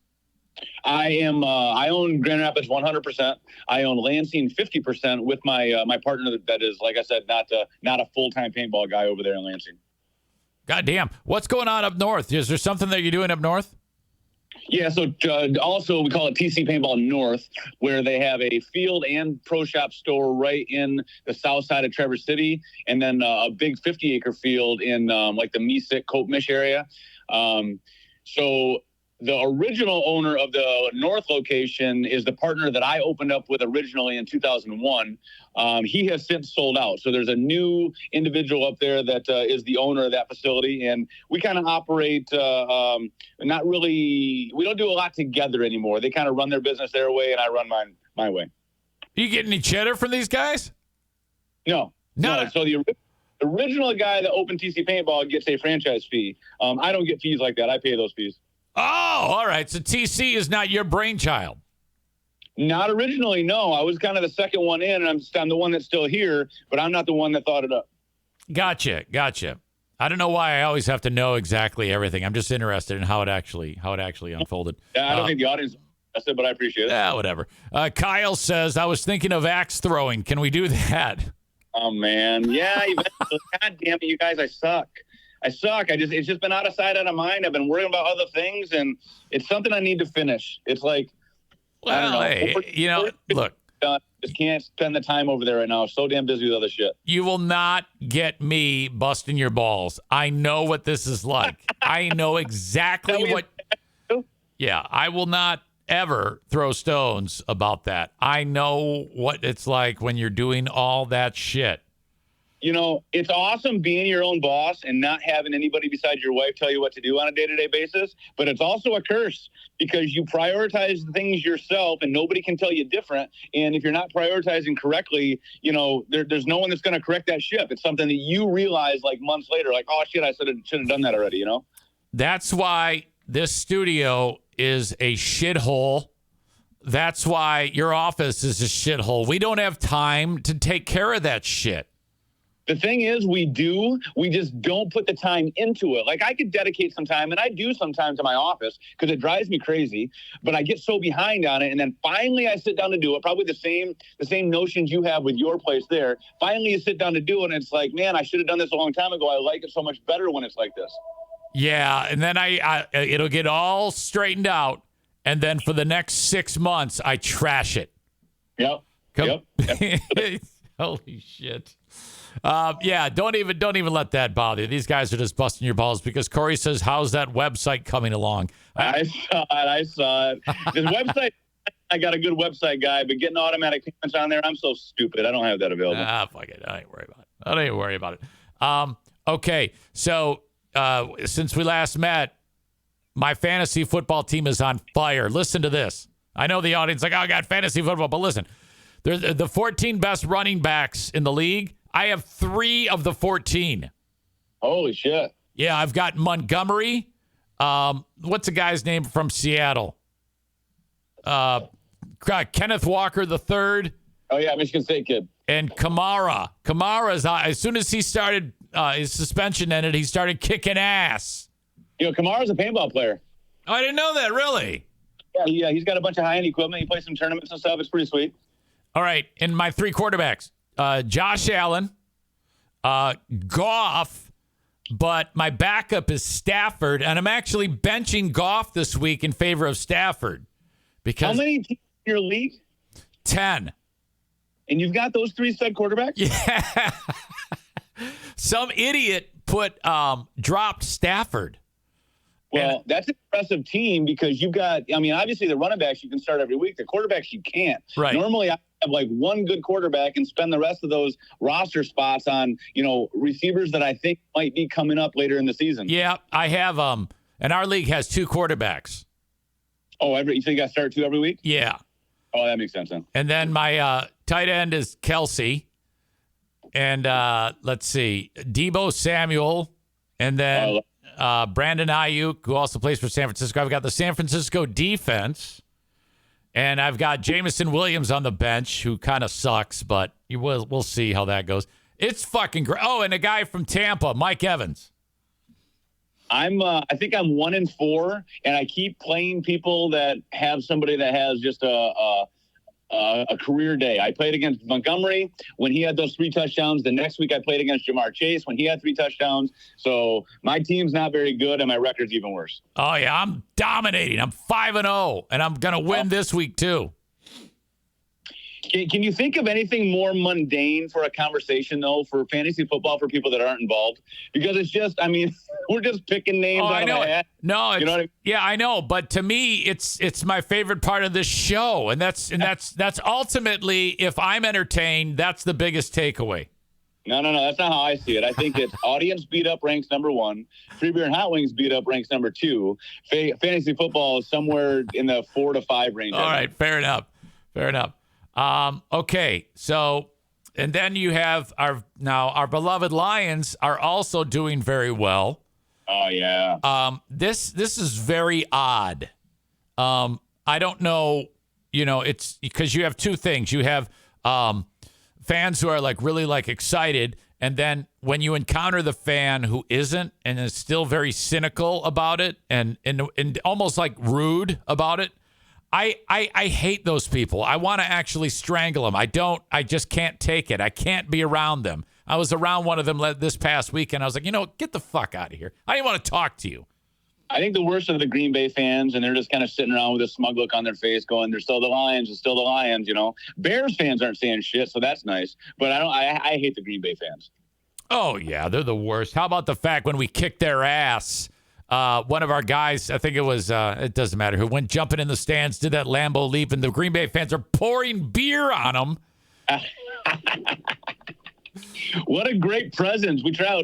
I own Grand Rapids 100%. I own Lansing 50% with my partner that is, like I said, not a full-time paintball guy over there in Lansing. God damn. What's going on up north? Is there something that you're doing up north? Yeah, so also we call it TC Paintball North, where they have a field and pro shop store right in the south side of Traverse City, and then a big 50-acre field in like the Meesick, Cope-Mish area. So the original owner of the North location is the partner that I opened up with originally in 2001. He has since sold out. So there's a new individual up there that is the owner of that facility. And we kind of operate not really, we don't do a lot together anymore. They kind of run their business their way and I run my way. You get any cheddar from these guys? No. So the original guy that opened TC Paintball gets a franchise fee. I don't get fees like that. I pay those fees. Oh, all right. So TC is not your brainchild. Not originally, no. I was kind of the second one in, and I'm the one that's still here, but I'm not the one that thought it up. Gotcha. I don't know why I always have to know exactly everything. I'm just interested in how it actually unfolded. Yeah, I don't think the audience does it, but I appreciate it. Yeah, whatever. Kyle says, I was thinking of axe throwing. Can we do that? Oh, man. Yeah, eventually. God damn it, you guys, I suck. It's just been out of sight, out of mind. I've been worrying about other things, and it's something I need to finish. It's like, well, hey, look. Just can't spend the time over there right now. I'm so damn busy with other shit. You will not get me busting your balls. I know what this is like. I know exactly what. Yeah, I will not ever throw stones about that. I know what it's like when you're doing all that shit. It's awesome being your own boss and not having anybody besides your wife tell you what to do on a day-to-day basis. But it's also a curse because you prioritize things yourself and nobody can tell you different. And if you're not prioritizing correctly, there's no one that's going to correct that ship. It's something that you realize like months later, like, oh, shit, I should have done that already, That's why this studio is a shithole. That's why your office is a shithole. We don't have time to take care of that shit. The thing is, we just don't put the time into it. Like I could dedicate some time, and I do sometimes to my office because it drives me crazy, but I get so behind on it. And then finally I sit down to do it. Probably the same notions you have with your place there. Finally you sit down to do it. And it's like, man, I should have done this a long time ago. I like it so much better when it's like this. Yeah. And then it'll get all straightened out. And then for the next 6 months, I trash it. Yep. Holy shit. Don't even let that bother you. These guys are just busting your balls because Corey says, how's that website coming along? I saw it. This website, I got a good website guy, but getting automatic payments on there, I'm so stupid. I don't have that available. Fuck it. I ain't worry about it. Okay. So, since we last met, my fantasy football team is on fire. Listen to this. I know the audience is like, oh, I got fantasy football, but listen, they're the 14 best running backs in the league. I have 3 of the 14. Holy shit. Yeah, I've got Montgomery. What's the guy's name from Seattle? Kenneth Walker III. Oh, yeah, Michigan State kid. And Kamara. Kamara's, as soon as he started, his suspension ended, he started kicking ass. Kamara's a paintball player. Oh, I didn't know that, really? Yeah, he's got a bunch of high-end equipment. He plays some tournaments and stuff. It's pretty sweet. All right, and my 3 quarterbacks. Josh Allen, Goff, but my backup is Stafford, and I'm actually benching Goff this week in favor of Stafford. Because how many teams in your league? 10. And you've got those 3 stud quarterbacks? Yeah. Some idiot dropped Stafford. Well, that's an impressive team because you've got, obviously the running backs you can start every week. The quarterbacks you can't. Right. Normally I have like one good quarterback and spend the rest of those roster spots on, receivers that I think might be coming up later in the season. Yeah, I have, and our league has 2 quarterbacks. Oh, so you got to start 2 every week? Yeah. Oh, that makes sense then. And then my tight end is Kelsey. And let's see, Deebo Samuel. And then Brandon Ayuk, who also plays for San Francisco. I've got the San Francisco defense. And I've got Jameson Williams on the bench, who kind of sucks, but we'll see how that goes. It's fucking great. Oh, and a guy from Tampa, Mike Evans. I think I'm 1-4, and I keep playing people that have somebody that has just a career day. I played against Montgomery when he had those 3 touchdowns. The next week I played against Jamar Chase when he had 3 touchdowns. So my team's not very good, and my record's even worse. Oh, yeah, I'm dominating. I'm 5-0, and I'm going to win this week, too. Can you think of anything more mundane for a conversation, though, for fantasy football for people that aren't involved? Because it's just, I mean, we're just picking names out of a hat. No, you know what I mean? Yeah, I know. But to me, it's my favorite part of this show. And that's ultimately, if I'm entertained, that's the biggest takeaway. No. That's not how I see it. I think it's audience beat up ranks number 1. Free beer and hot wings beat up ranks number 2. Fantasy football is somewhere in the 4 to 5 range. All right. Fair enough. Okay. So, and then you have our beloved Lions are also doing very well. Oh yeah. This is very odd. I don't know, it's because you have 2 things. You have, fans who are like really like excited. And then when you encounter the fan who isn't and is still very cynical about it and almost like rude about it, I hate those people. I want to actually strangle them. I just can't take it. I can't be around them. I was around one of them this past weekend. I was like, get the fuck out of here. I didn't want to talk to you. I think the worst are the Green Bay fans, and they're just kind of sitting around with a smug look on their face going, they're still the Lions, they're still the Lions, Bears fans aren't saying shit, so that's nice. But I hate the Green Bay fans. Oh, yeah, they're the worst. How about the fact when we kicked their ass, one of our guys, I think it was, it doesn't matter who, went jumping in the stands, did that Lambeau leap, and the Green Bay fans are pouring beer on him. What a great presence.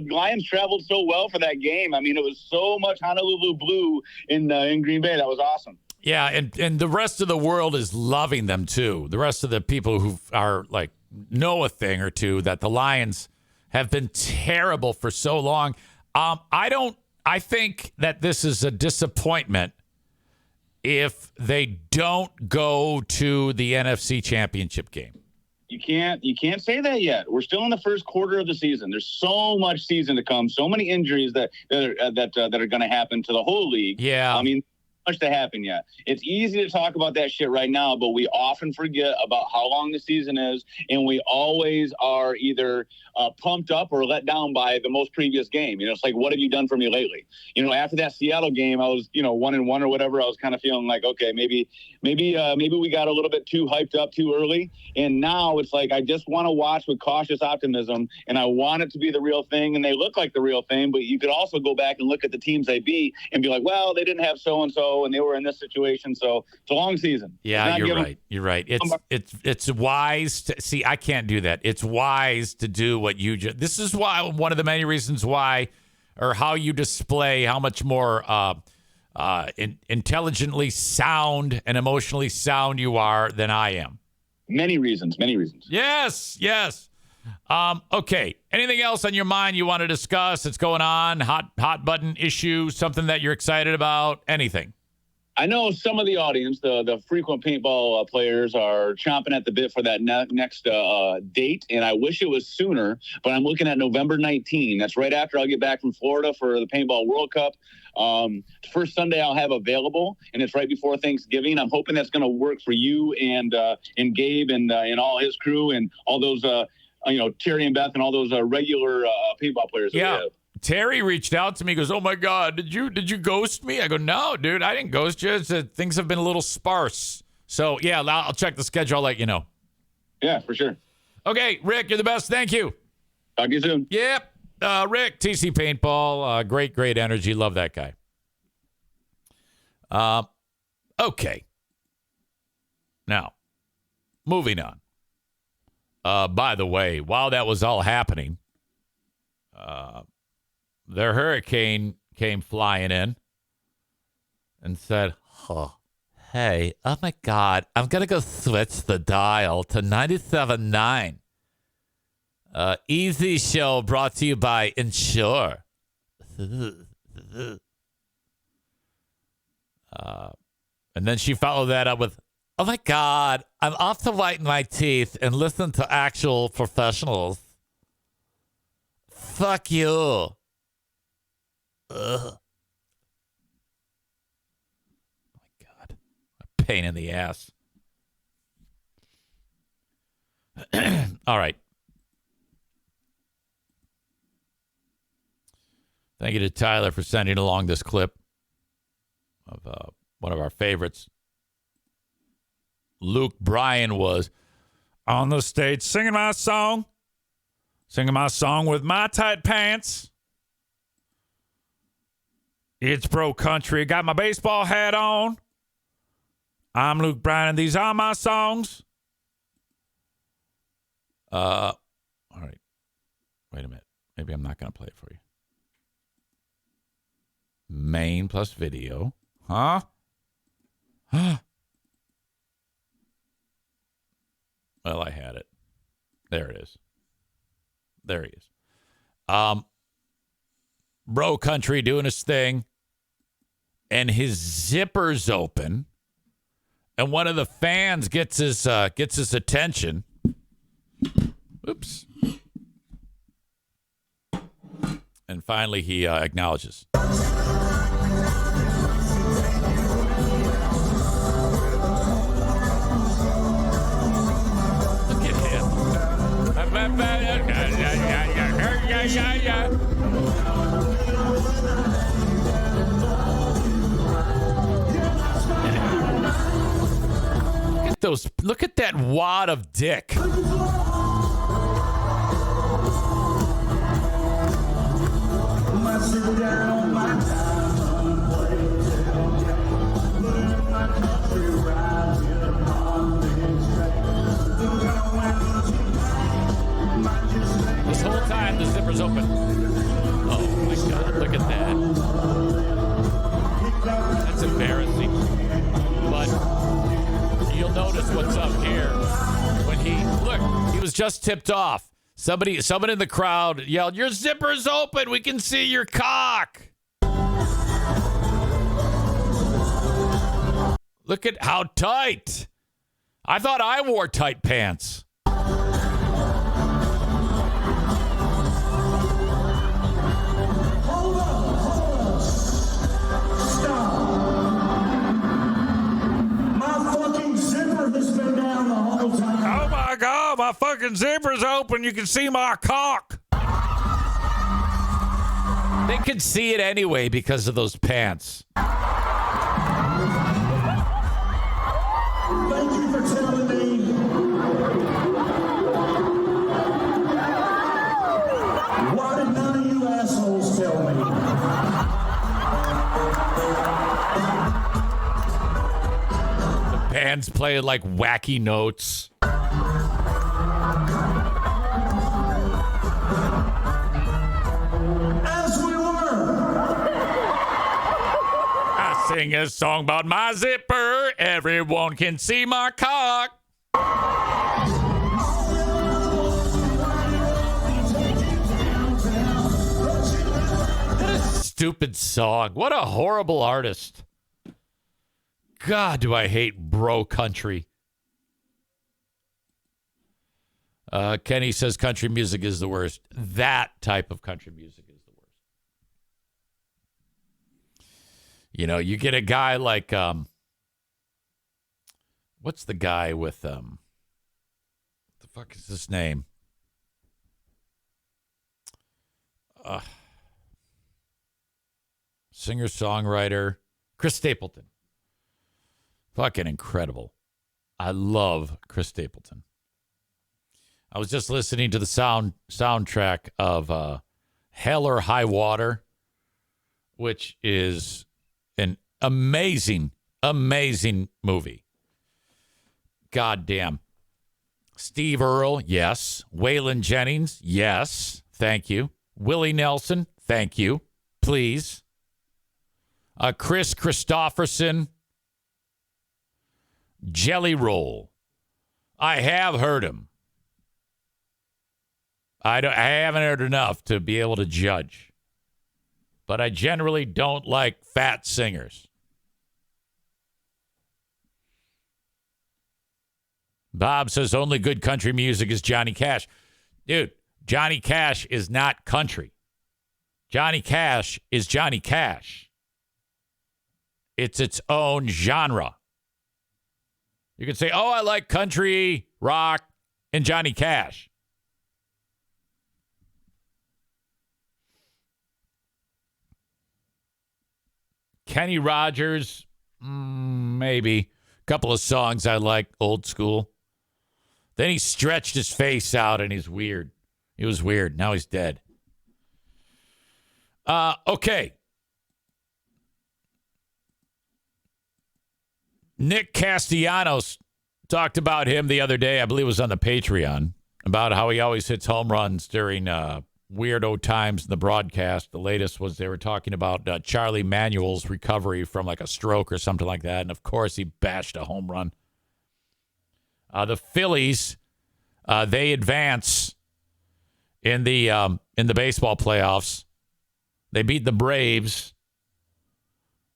Lions traveled so well for that game. I mean, it was so much Honolulu blue in Green Bay. That was awesome. Yeah, and the rest of the world is loving them, too. The rest of the people who are, like, know a thing or two that the Lions have been terrible for so long. I think that this is a disappointment if they don't go to the NFC Championship game. You can't say that yet. We're still in the first quarter of the season. There's so much season to come, so many injuries that are going to happen to the whole league. Yeah. I mean, much to happen yet. It's easy to talk about that shit right now, but we often forget about how long the season is, and we always are either pumped up or let down by the most previous game. It's like, what have you done for me lately? After that Seattle game, I was 1-1 or whatever. I was kind of feeling like, okay, maybe we got a little bit too hyped up too early, and now it's like I just want to watch with cautious optimism, and I want it to be the real thing, and they look like the real thing. But you could also go back and look at the teams they beat and be like, well, they didn't have so and so. And they were in this situation, so it's a long season. Yeah, you're right. You're right. It's wise to see. I can't do that. It's wise to do what you just. This is why one of the many reasons why, or how you display how much more intelligently sound and emotionally sound you are than I am. Many reasons. Yes. Okay. Anything else on your mind you want to discuss? That's going on. Hot button issue. Something that you're excited about. Anything. I know some of the audience, the frequent paintball players, are chomping at the bit for that next date, and I wish it was sooner, but I'm looking at November 19. That's right after I'll get back from Florida for the Paintball World Cup. First Sunday I'll have available, and it's right before Thanksgiving. I'm hoping that's going to work for you and Gabe and all his crew and all those, Terry and Beth and all those regular paintball players. Yeah. That we have. Terry reached out to me, goes, "Oh my God, did you ghost me?" I go, "No, dude, I didn't ghost you. Things have been a little sparse." So yeah, I'll check the schedule. I'll let you know. Yeah, for sure. Okay, Rick, you're the best. Thank you. Talk to you soon. Yep. Rick, TC Paintball, great energy. Love that guy. Okay. Now, moving on. By the way, while that was all happening, their hurricane came flying in and said, "Oh, hey, oh my God, I'm going to go switch the dial to 97.9. Easy Show brought to you by Insure. And then she followed that up with, "Oh my God, I'm off to whiten my teeth and listen to actual professionals. Fuck you." Ugh. Oh my God. A pain in the ass. All right. Thank you to Tyler for sending along this clip of one of our favorites. Luke Bryan was on the stage singing my song with my tight pants. It's bro country. Got my baseball hat on. I'm Luke Bryan, and these are my songs. All right. Wait a minute. Maybe I'm not going to play it for you. Main plus video. Huh? Well, I had it. There it is. There he is. Bro country doing his thing, and his zipper's open, and one of the fans gets his attention. Oops. And finally, he acknowledges. Look at that wad of dick. This whole time the zipper's open. Oh my God, look at that. That's embarrassing. But you'll notice what's up here. When he was just tipped off. Someone in the crowd yelled, "Your zipper's open. We can see your cock." Look at how tight. I thought I wore tight pants. Oh my God, my fucking zipper's open. You can see my cock. They could see it anyway because of those pants. Thank you for telling me. Why did none of you assholes tell me? The band's playing like wacky notes. Sing a song about my zipper. Everyone can see my cock. What a stupid song. What a horrible artist. God, do I hate bro country. Kenny says country music is the worst. That type of country music is the worst. You know, you get a guy like, what's the guy with, what the fuck is his name? Singer-songwriter, Chris Stapleton. Fucking incredible. I love Chris Stapleton. I was just listening to the soundtrack of Hell or High Water, which is an amazing, amazing movie. God damn. Steve Earle, yes. Waylon Jennings, yes. Thank you. Willie Nelson, thank you. Please. Chris Christopherson. Jelly Roll. I have heard him. I haven't heard enough to be able to judge. but I generally don't like fat singers. Bob says only good country music is Johnny Cash. Dude, Johnny Cash is not country. Johnny Cash is Johnny Cash. It's its own genre. You can say, oh, I like country, rock, and Johnny Cash. Kenny Rogers, maybe. A couple of songs I like, old school. Then he stretched his face out and he's weird. He was weird. Now he's dead. Okay. Nick Castellanos talked about him the other day. I believe it was on the Patreon, about how he always hits home runs during weirdo times in the broadcast. The latest was they were talking about Charlie Manuel's recovery from like a stroke or something like that. And of course, he bashed a home run. The Phillies, they advance in the baseball playoffs. They beat the Braves,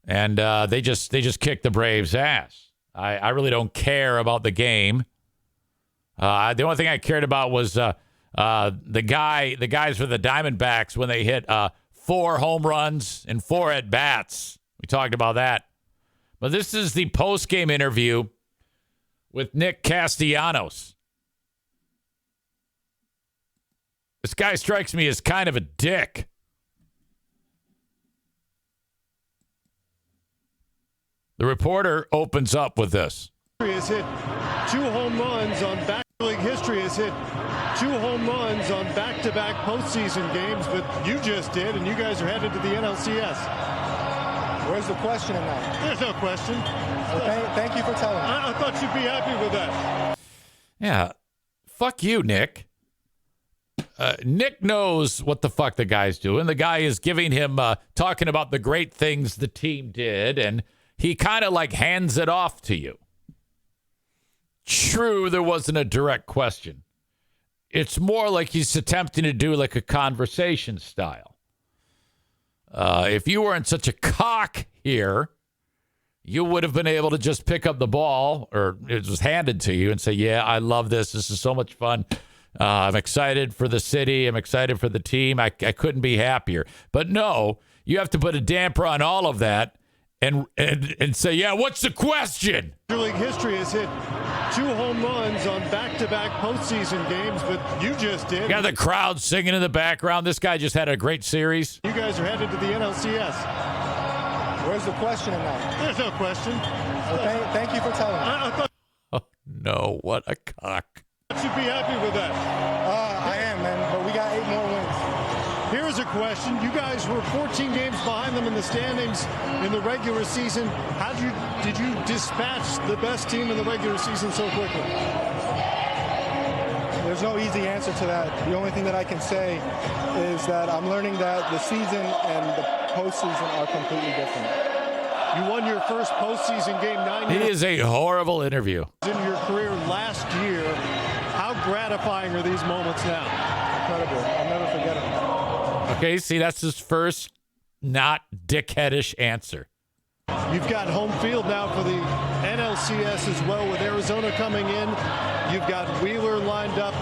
and they just kicked the Braves' ass. I really don't care about the game. The only thing I cared about was the guys for the Diamondbacks when they hit 4 home runs and 4 at bats. We talked about that. But this is the post-game interview with Nick Castellanos. This guy strikes me as kind of a dick. The reporter opens up with this. Has hit 2 home runs on league history has hit 2 home runs on back-to-back postseason games, but you just did, and you guys are headed to the NLCS. Where's the question in that? There's no question. Thank you for telling me. I thought you'd be happy with that. Yeah. Fuck you, Nick. Nick knows what the fuck the guy's doing. The guy is giving him, talking about the great things the team did, and he kind of like hands it off to you. True, there wasn't a direct question. It's more like he's attempting to do like a conversation style. If you weren't such a cock here, you would have been able to just pick up the ball, or it was handed to you, and say, yeah, I love this. This is so much fun. I'm excited for the city. I'm excited for the team. I couldn't be happier. But no, you have to put a damper on all of that and say, yeah, what's the question? Major League history has hit 2 home runs on back-to-back postseason games, but you just did. Got the crowd singing in the background. This guy just had a great series. You guys are headed to the NLCS. Where's the question in that? There's no question. Thank you for telling me. I thought no, what a cock. you should be happy with that. I am, man, but we got 8 more wins. Here's a question. You guys were 14 games behind them in the standings in the regular season. Did you dispatch the best team in the regular season so quickly? There's no easy answer to that. The only thing that I can say is that I'm learning that the season and the postseason are completely different. You won your first postseason game 9 years. It is a horrible interview. In your career last year, how gratifying are these moments now? Incredible. I'll never forget them. Okay, see, that's his first not dickheadish answer. You've got home field now for the NLCS as well, with Arizona coming in. You've got Wheeler lined up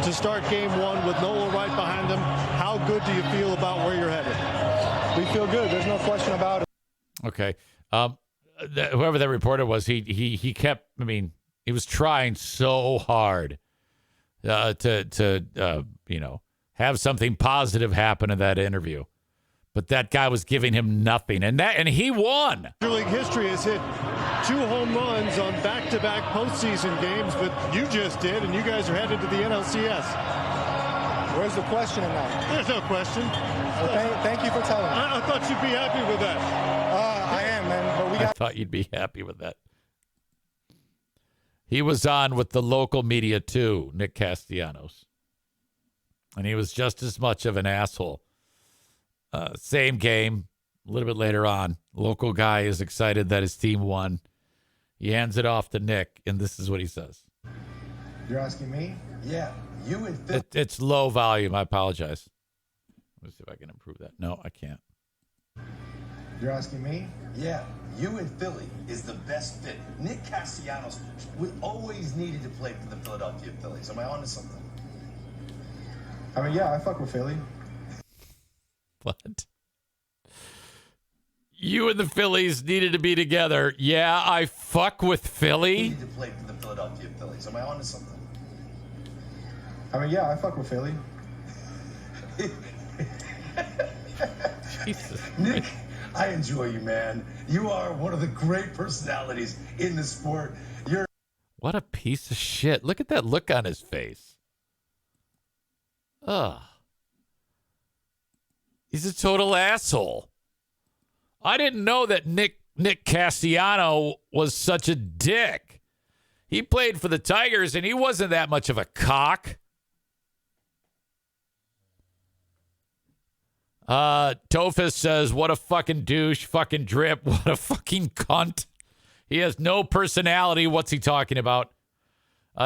to start game 1 with Nola right behind them. How good do you feel about where you're headed? We feel good. There's no question about it. Okay. Whoever that reporter was, he kept, I mean, he was trying so hard to have something positive happen in that interview. But that guy was giving him nothing, and he won. Major League history has hit 2 home runs on back-to-back postseason games, but you just did, and you guys are headed to the NLCS. Where's the question in that? There's no question. Thank you for telling me. I thought you'd be happy with that. I am, man, but I thought you'd be happy with that. He was on with the local media too, Nick Castellanos. And he was just as much of an asshole. Same game, a little bit later on. Local guy is excited that his team won. He hands it off to Nick, and this is what he says. You're asking me? Yeah. You and Phil. It's low volume. I apologize. Let me see if I can improve that. No, I can't. You're asking me? Yeah, you in Philly is the best fit. Nick Castellanos always needed to play for the Philadelphia Phillies. Am I onto something? I mean, yeah, I fuck with Philly. What? You and the Phillies needed to be together. Yeah, I fuck with Philly. Needed to play for the Philadelphia Phillies. Am I onto something? I mean, yeah, I fuck with Philly. Jesus. Nick, I enjoy you, man. You are one of the great personalities in the sport. You're What a piece of shit. Look at that look on his face. Ugh. He's a total asshole. I didn't know that Nick Castellano was such a dick. He played for the Tigers, and he wasn't that much of a cock. Tofus says, what a fucking douche, fucking drip, what a fucking cunt. He has no personality. What's he talking about?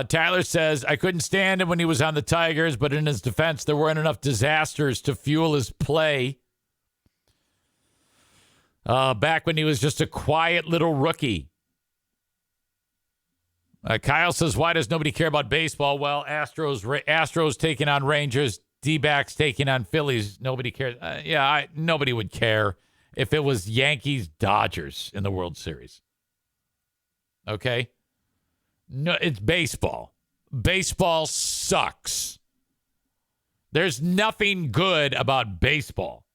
Tyler says, I couldn't stand him when he was on the Tigers, but in his defense, there weren't enough disasters to fuel his play. Back when he was just a quiet little rookie. Kyle says, why does nobody care about baseball? Well, Astros taking on Rangers, D-backs taking on Phillies. Nobody cares. Nobody would care if it was Yankees, Dodgers in the World Series. Okay? No, it's baseball. Baseball sucks. There's nothing good about baseball.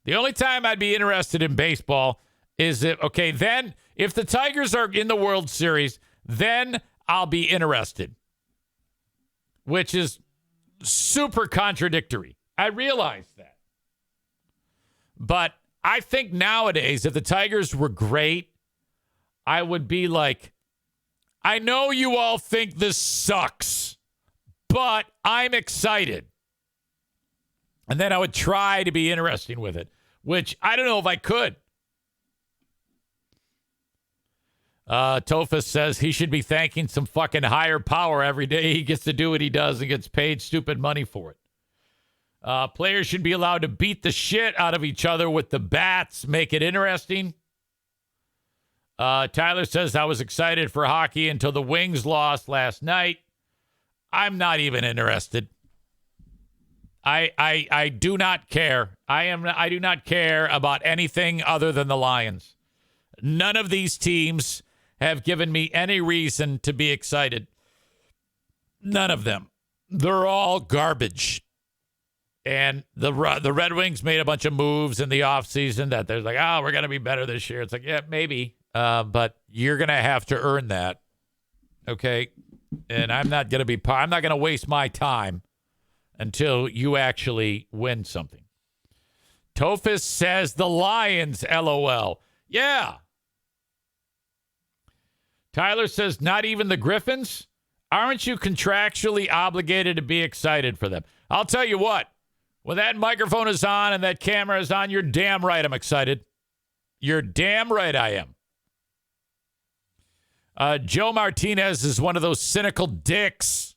The only time I'd be interested in baseball is then if the Tigers are in the World Series, then I'll be interested. Which is super contradictory. I realize that. But I think nowadays, if the Tigers were great, I would be like, I know you all think this sucks, but I'm excited. And then I would try to be interesting with it, which I don't know if I could. Tofus says he should be thanking some fucking higher power every day he gets to do what he does and gets paid stupid money for it. Players should be allowed to beat the shit out of each other with the bats, make it interesting. Tyler says, I was excited for hockey until the Wings lost last night. I'm not even interested. I do not care. I do not care about anything other than the Lions. None of these teams have given me any reason to be excited. None of them. They're all garbage. And the Red Wings made a bunch of moves in the offseason that they're like, we're going to be better this year. It's like, yeah, maybe. But you're going to have to earn that. Okay? And I'm not going to waste my time until you actually win something. Tofus says the Lions, LOL. Yeah. Tyler says, not even the Griffins? Aren't you contractually obligated to be excited for them? I'll tell you what. When that microphone is on and that camera is on, you're damn right I'm excited. You're damn right I am. Joe Martinez is one of those cynical dicks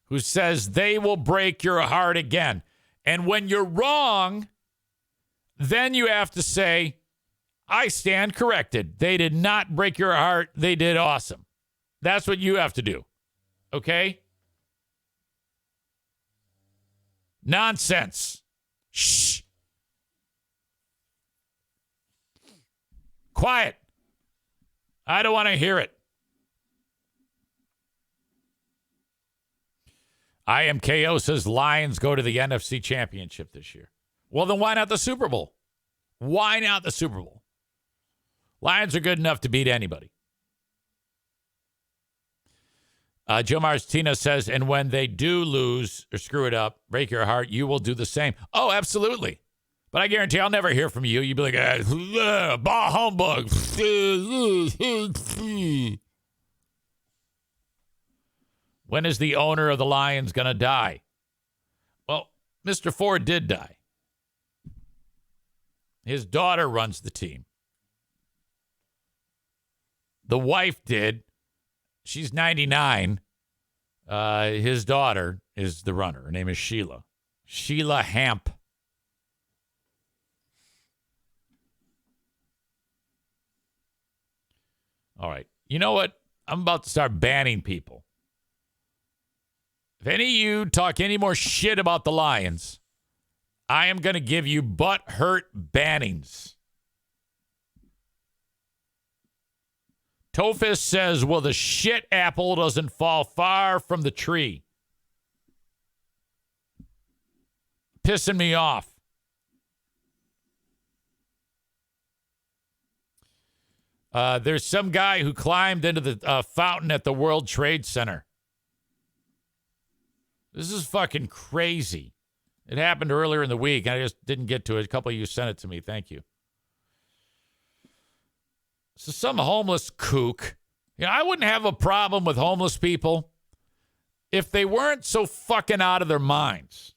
who says they will break your heart again. And when you're wrong, then you have to say, I stand corrected. They did not break your heart. They did awesome. That's what you have to do. Okay? Nonsense. Shh. Quiet. I don't want to hear it. IMKO says Lions go to the NFC Championship this year. Well, then why not the Super Bowl? Why not the Super Bowl? Lions are good enough to beat anybody. Joe Martinez says, and when they do lose or screw it up, break your heart, you will do the same. Oh, absolutely. But I guarantee I'll never hear from you. You'd be like, bah humbug. When is the owner of the Lions going to die? Well, Mr. Ford did die. His daughter runs the team. The wife did. She's 99. His daughter is the runner. Her name is Sheila. Sheila Hamp. All right. You know what? I'm about to start banning people. If any of you talk any more shit about the Lions, I am going to give you butt-hurt bannings. Tofus says, well, the shit apple doesn't fall far from the tree. Pissing me off. There's some guy who climbed into the fountain at the World Trade Center. This is fucking crazy. It happened earlier in the week, and I just didn't get to it. A couple of you sent it to me. Thank you. So some homeless kook. You know, I wouldn't have a problem with homeless people if they weren't so fucking out of their minds.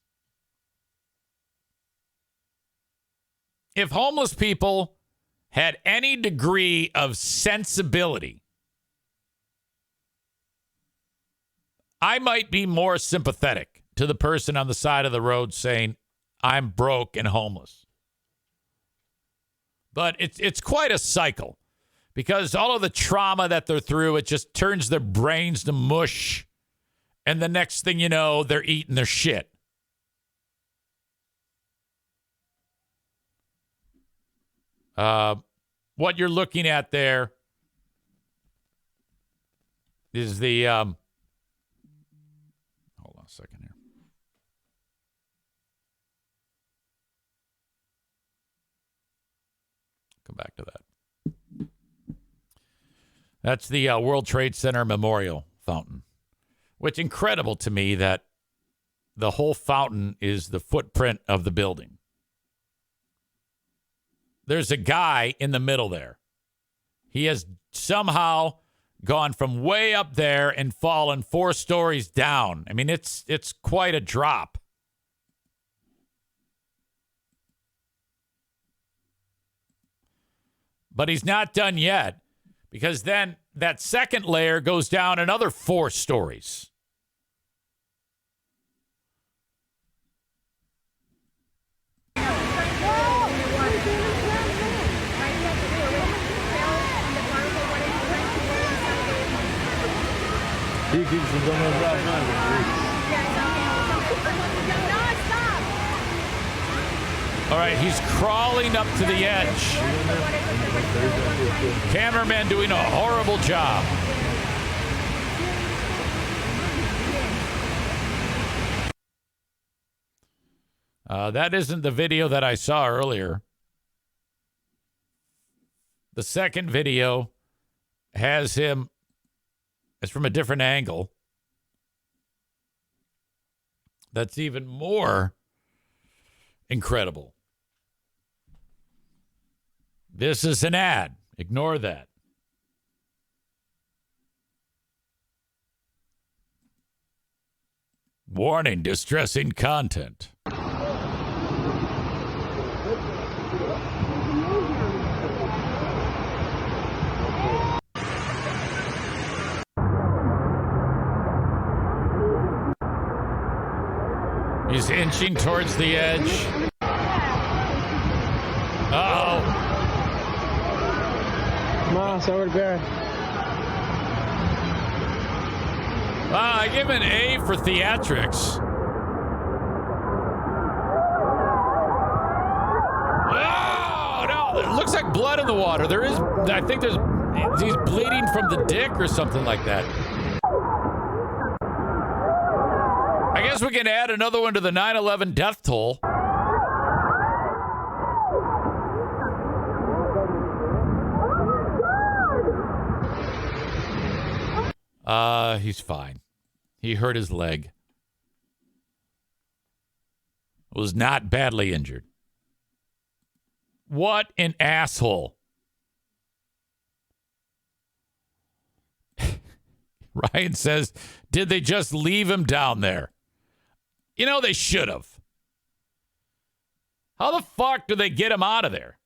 If homeless people had any degree of sensibility, I might be more sympathetic to the person on the side of the road saying, I'm broke and homeless. But it's quite a cycle because all of the trauma that they're through, it just turns their brains to mush. And the next thing you know, they're eating their shit. What you're looking at there is the hold on a second here. Come back to that. That's the World Trade Center Memorial Fountain, which incredible to me that the whole fountain is the footprint of the building. There's a guy in the middle there. He has somehow gone from way up there and fallen 4 stories down. I mean, it's quite a drop. But he's not done yet because then that second layer goes down another 4 stories. All right, he's crawling up to the edge. Cameraman doing a horrible job. That isn't the video that I saw earlier. The second video has him. It's from a different angle. That's even more incredible. This is an ad. Ignore that. Warning, distressing content. He's inching towards the edge. Uh-oh. I give him an A for theatrics. Oh, no. It looks like blood in the water. He's bleeding from the dick or something like that. I guess we can add another one to the 9/11 death toll. He's fine. He hurt his leg. Was not badly injured. What an asshole. Ryan says, did they just leave him down there? You know, they should have. How the fuck do they get him out of there?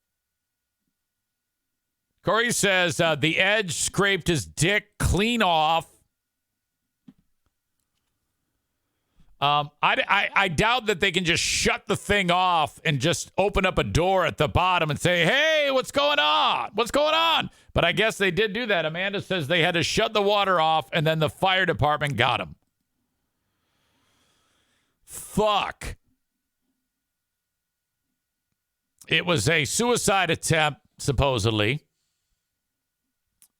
Corey says the edge scraped his dick clean off. I doubt that they can just shut the thing off and just open up a door at the bottom and say, hey, what's going on? What's going on? But I guess they did do that. Amanda says they had to shut the water off, and then the fire department got them. Fuck. It was a suicide attempt, supposedly.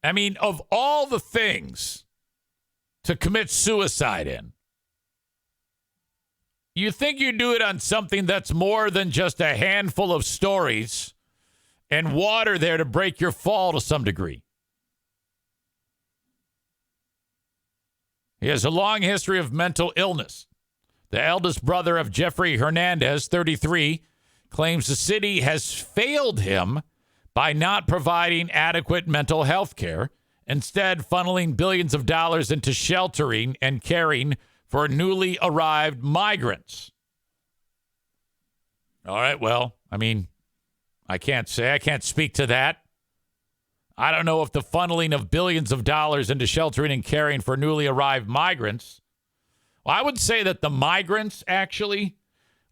I mean, of all the things to commit suicide in, you think you do it on something that's more than just a handful of stories and water there to break your fall to some degree. He has a long history of mental illness. The eldest brother of Jeffrey Hernandez, 33, claims the city has failed him by not providing adequate mental health care, instead funneling billions of dollars into sheltering and caring for newly arrived migrants. All right, well, I mean, I can't speak to that. I don't know if the funneling of billions of dollars into sheltering and caring for newly arrived migrants. Well, I would say that the migrants actually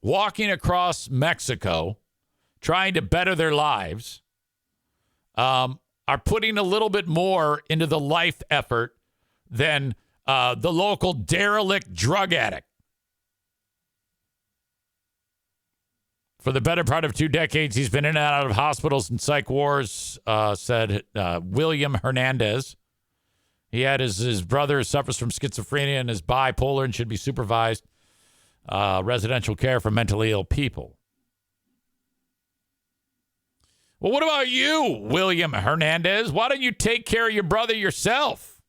walking across Mexico, trying to better their lives, are putting a little bit more into the life effort than the local derelict drug addict. For the better part of 2 decades, he's been in and out of hospitals and psych wards, said William Hernandez. He had his brother suffers from schizophrenia and is bipolar and should be supervised residential care for mentally ill people. Well, what about you, William Hernandez? Why don't you take care of your brother yourself?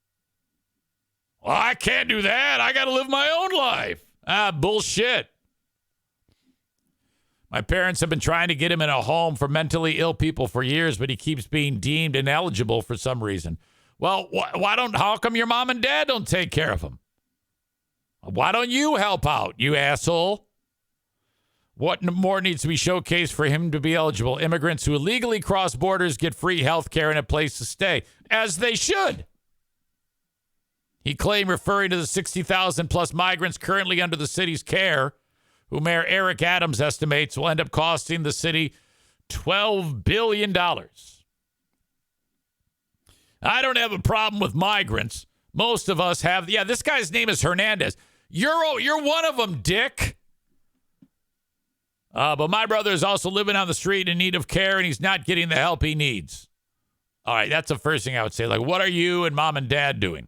Well, I can't do that. I got to live my own life. Bullshit. My parents have been trying to get him in a home for mentally ill people for years, but he keeps being deemed ineligible for some reason. Well, how come your mom and dad don't take care of him? Why don't you help out, you asshole? What more needs to be showcased for him to be eligible? Immigrants who illegally cross borders get free health care and a place to stay, as they should. He claimed, referring to the 60,000 plus migrants currently under the city's care, who Mayor Eric Adams estimates will end up costing the city $12 billion. I don't have a problem with migrants. Most of us have. Yeah, this guy's name is Hernandez. You're one of them, dick. But my brother is also living on the street in need of care, and he's not getting the help he needs. All right, that's the first thing I would say. Like, what are you and mom and dad doing?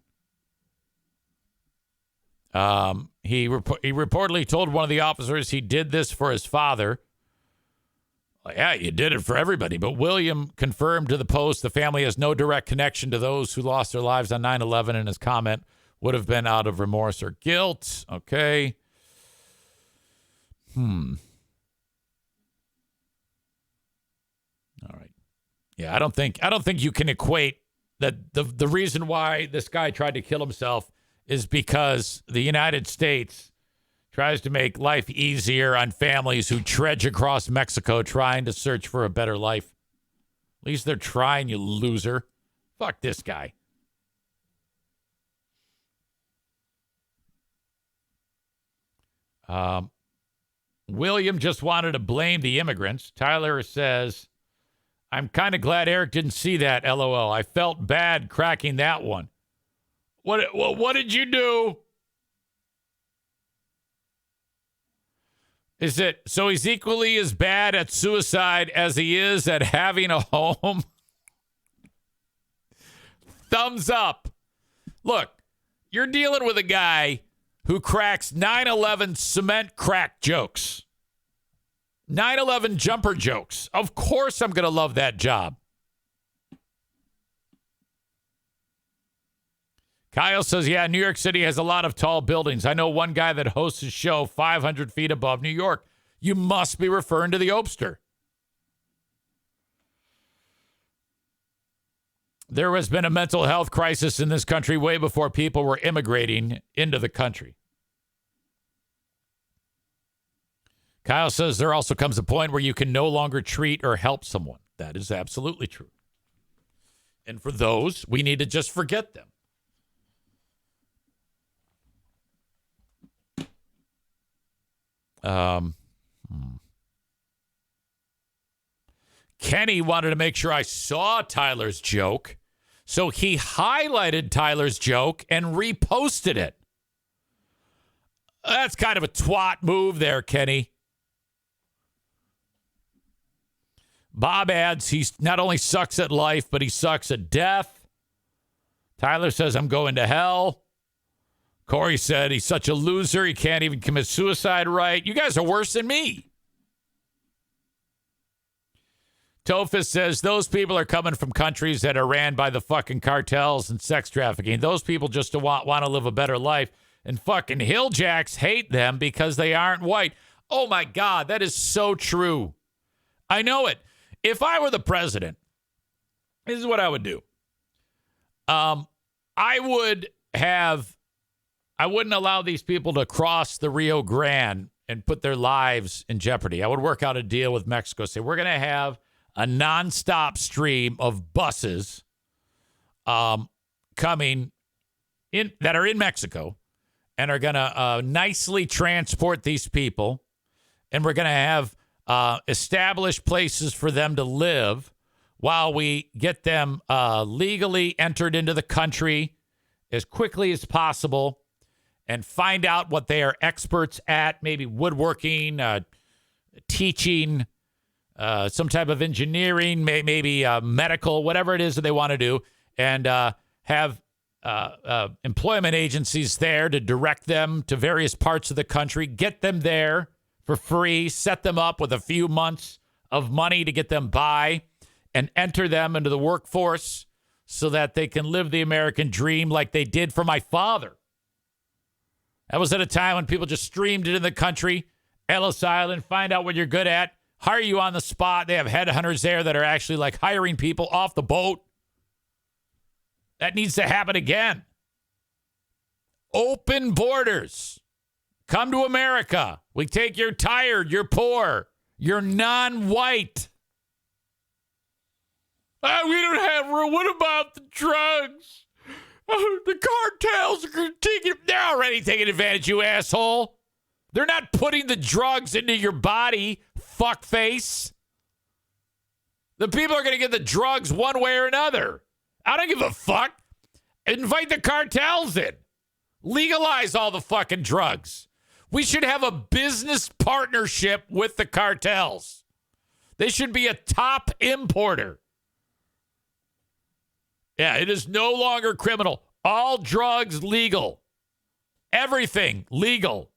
He reportedly told one of the officers he did this for his father. Well, yeah, you did it for everybody. But William confirmed to the Post the family has no direct connection to those who lost their lives on 9/11, and his comment would have been out of remorse or guilt. Okay. All right. Yeah, I don't think you can equate that the reason why this guy tried to kill himself is because the United States tries to make life easier on families who trudge across Mexico trying to search for a better life. At least they're trying, you loser. Fuck this guy. William just wanted to blame the immigrants. Tyler says, I'm kind of glad Eric didn't see that, LOL. I felt bad cracking that one. What did you do? Is it so he's equally as bad at suicide as he is at having a home? Thumbs up. Look, you're dealing with a guy who cracks 9/11 cement crack jokes. 9/11 jumper jokes. Of course I'm going to love that job. Kyle says, yeah, New York City has a lot of tall buildings. I know one guy that hosts his show 500 feet above New York. You must be referring to the Opster. There has been a mental health crisis in this country way before people were immigrating into the country. Kyle says there also comes a point where you can no longer treat or help someone. That is absolutely true. And for those, we need to just forget them. Kenny wanted to make sure I saw Tyler's joke, so he highlighted Tyler's joke and reposted it. That's kind of a twat move there, Kenny. Bob adds he not only sucks at life, but he sucks at death. Tyler says, I'm going to hell. Corey said he's such a loser, he can't even commit suicide right. You guys are worse than me. Tofus says those people are coming from countries that are ran by the fucking cartels and sex trafficking. Those people just want to live a better life. And fucking hilljacks hate them because they aren't white. Oh, my God, that is so true. I know it. If I were the president, this is what I would do. I wouldn't allow these people to cross the Rio Grande and put their lives in jeopardy. I would work out a deal with Mexico. Say, we're going to have a nonstop stream of buses coming in that are in Mexico and are going to nicely transport these people. And we're going to have established places for them to live while we get them legally entered into the country as quickly as possible and find out what they are experts at, maybe woodworking, teaching, some type of engineering, maybe medical, whatever it is that they want to do, and have employment agencies there to direct them to various parts of the country, get them there for free, set them up with a few months of money to get them by, and enter them into the workforce so that they can live the American dream like they did for my father. That was at a time when people just streamed into the country, Ellis Island, find out what you're good at, hire you on the spot. They have headhunters there that are actually like hiring people off the boat. That needs to happen again. Open borders. Come to America. We take you're tired, you're poor, you're non-white. We don't have room. What about the drugs? The cartels are they're already taking advantage, you asshole. They're not putting the drugs into your body, fuckface. The people are going to get the drugs one way or another. I don't give a fuck. Invite the cartels in. Legalize all the fucking drugs. We should have a business partnership with the cartels. They should be a top importer. Yeah, it is no longer criminal. All drugs legal. Everything legal.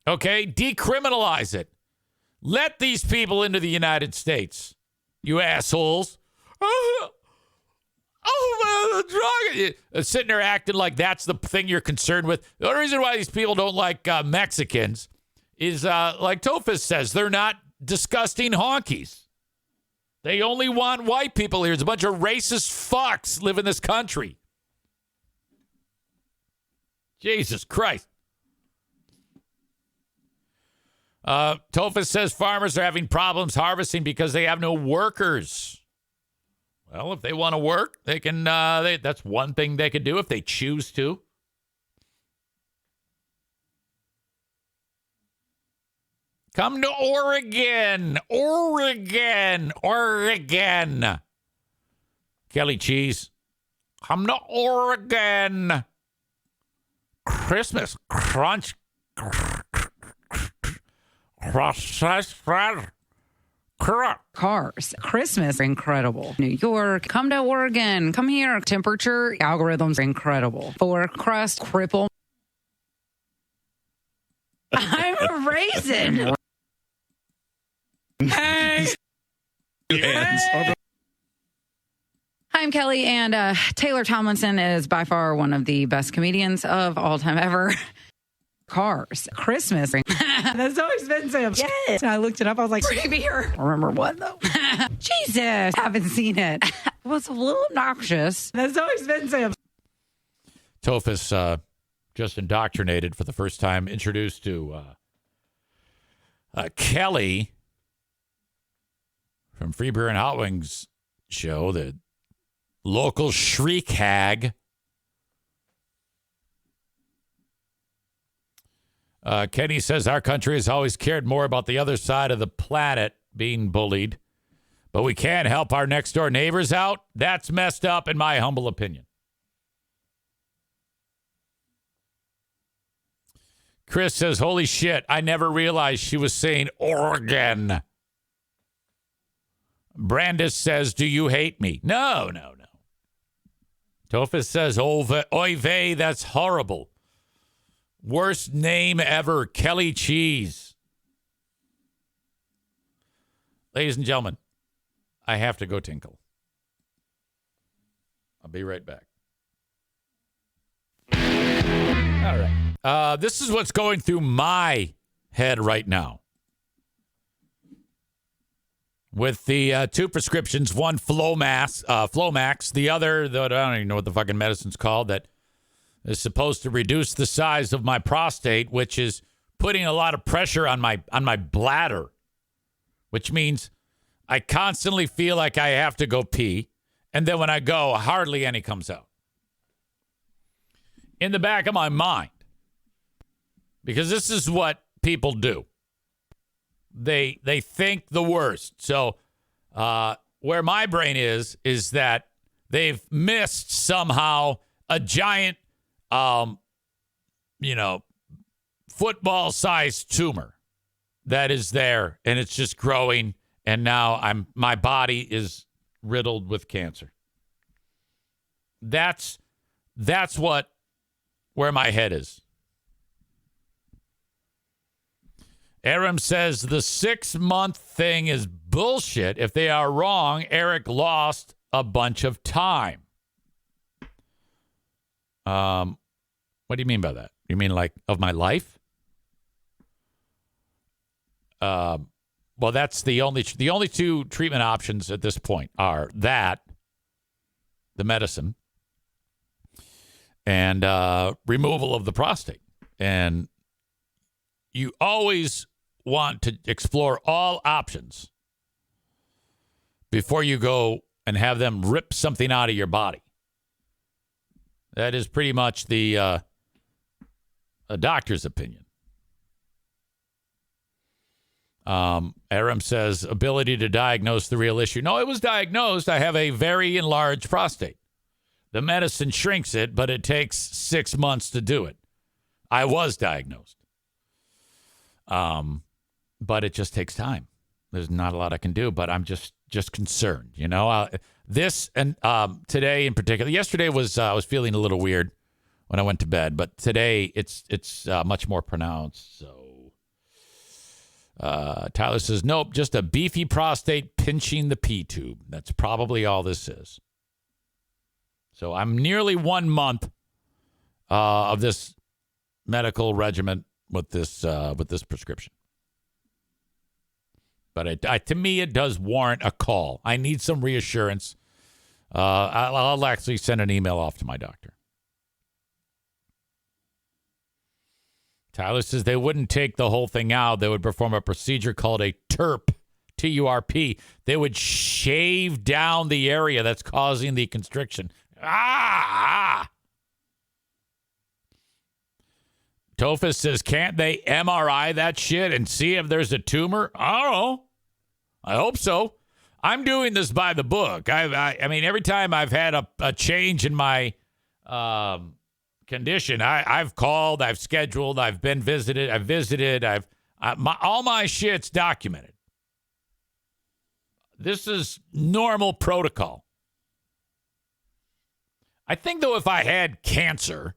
Okay? Decriminalize it. Let these people into the United States. You assholes. Oh, man, the drug. Sitting there acting like that's the thing you're concerned with. The only reason why these people don't like Mexicans is, like Tofus says, they're not disgusting honkies. They only want white people here. There's a bunch of racist fucks live in this country. Jesus Christ. Tofus says farmers are having problems harvesting because they have no workers. Well, if they want to work, they can. That's one thing they could do if they choose to. Come to Oregon. Oregon. Kelly Cheese. Come to Oregon. Christmas crunch. Cars. Christmas, incredible. New York, come to Oregon. Come here. Temperature, algorithms, incredible. For crust, cripple. I'm a raisin. Hey. Hey. I'm Kelly, and Taylor Tomlinson is by far one of the best comedians of all time ever. Cars. Christmas. That's so expensive. Yes. And I looked it up. I was like, free beer. Remember what, though? Jesus. Haven't seen it. It was a little obnoxious. That's so expensive. Tofus just indoctrinated for the first time, introduced to Kelly from Free Beer and Hot Wings show, the local shriek hag. Kenny says our country has always cared more about the other side of the planet being bullied, but we can't help our next door neighbors out. That's messed up, in my humble opinion. Chris says, holy shit, I never realized she was saying Oregon. Brandis says, do you hate me? No. Tofus says, oy vey, that's horrible. Worst name ever, Kelly Cheese. Ladies and gentlemen, I have to go tinkle. I'll be right back. All right. This is what's going through my head right now. With the two prescriptions, one Flomax, the other, I don't even know what the fucking medicine's called, that is supposed to reduce the size of my prostate, which is putting a lot of pressure on my bladder, which means I constantly feel like I have to go pee, and then when I go, hardly any comes out. In the back of my mind, because this is what people do. They think the worst. So where my brain is that they've missed somehow a giant, football-sized tumor that is there, and it's just growing, and now my body is riddled with cancer. That's where my head is. Aram says the 6-month thing is bullshit. If they are wrong, Eric lost a bunch of time. What do you mean by that? You mean like of my life? Well, that's the only two treatment options at this point are that, the medicine, and removal of the prostate. And you always want to explore all options before you go and have them rip something out of your body. That is pretty much a doctor's opinion. Aram says, ability to diagnose the real issue. No, it was diagnosed. I have a very enlarged prostate. The medicine shrinks it, but it takes 6 months to do it. I was diagnosed. But it just takes time. There's not a lot I can do, but I'm just concerned, this and today in particular. Yesterday I was feeling a little weird when I went to bed, but today it's much more pronounced. So Tyler says, nope, just a beefy prostate pinching the pee tube. That's probably all this is. So I'm nearly 1 month of this medical regimen with this prescription. But to me, it does warrant a call. I need some reassurance. I'll actually send an email off to my doctor. Tyler says they wouldn't take the whole thing out. They would perform a procedure called a TURP, T-U-R-P. They would shave down the area that's causing the constriction. Tofus says, can't they MRI that shit and see if there's a tumor? I don't know. I hope so. I'm doing this by the book. I mean, every time I've had a change in my condition, I've called, I've scheduled, I've been visited, I've visited, all my shit's documented. This is normal protocol. I think, though, if I had cancer,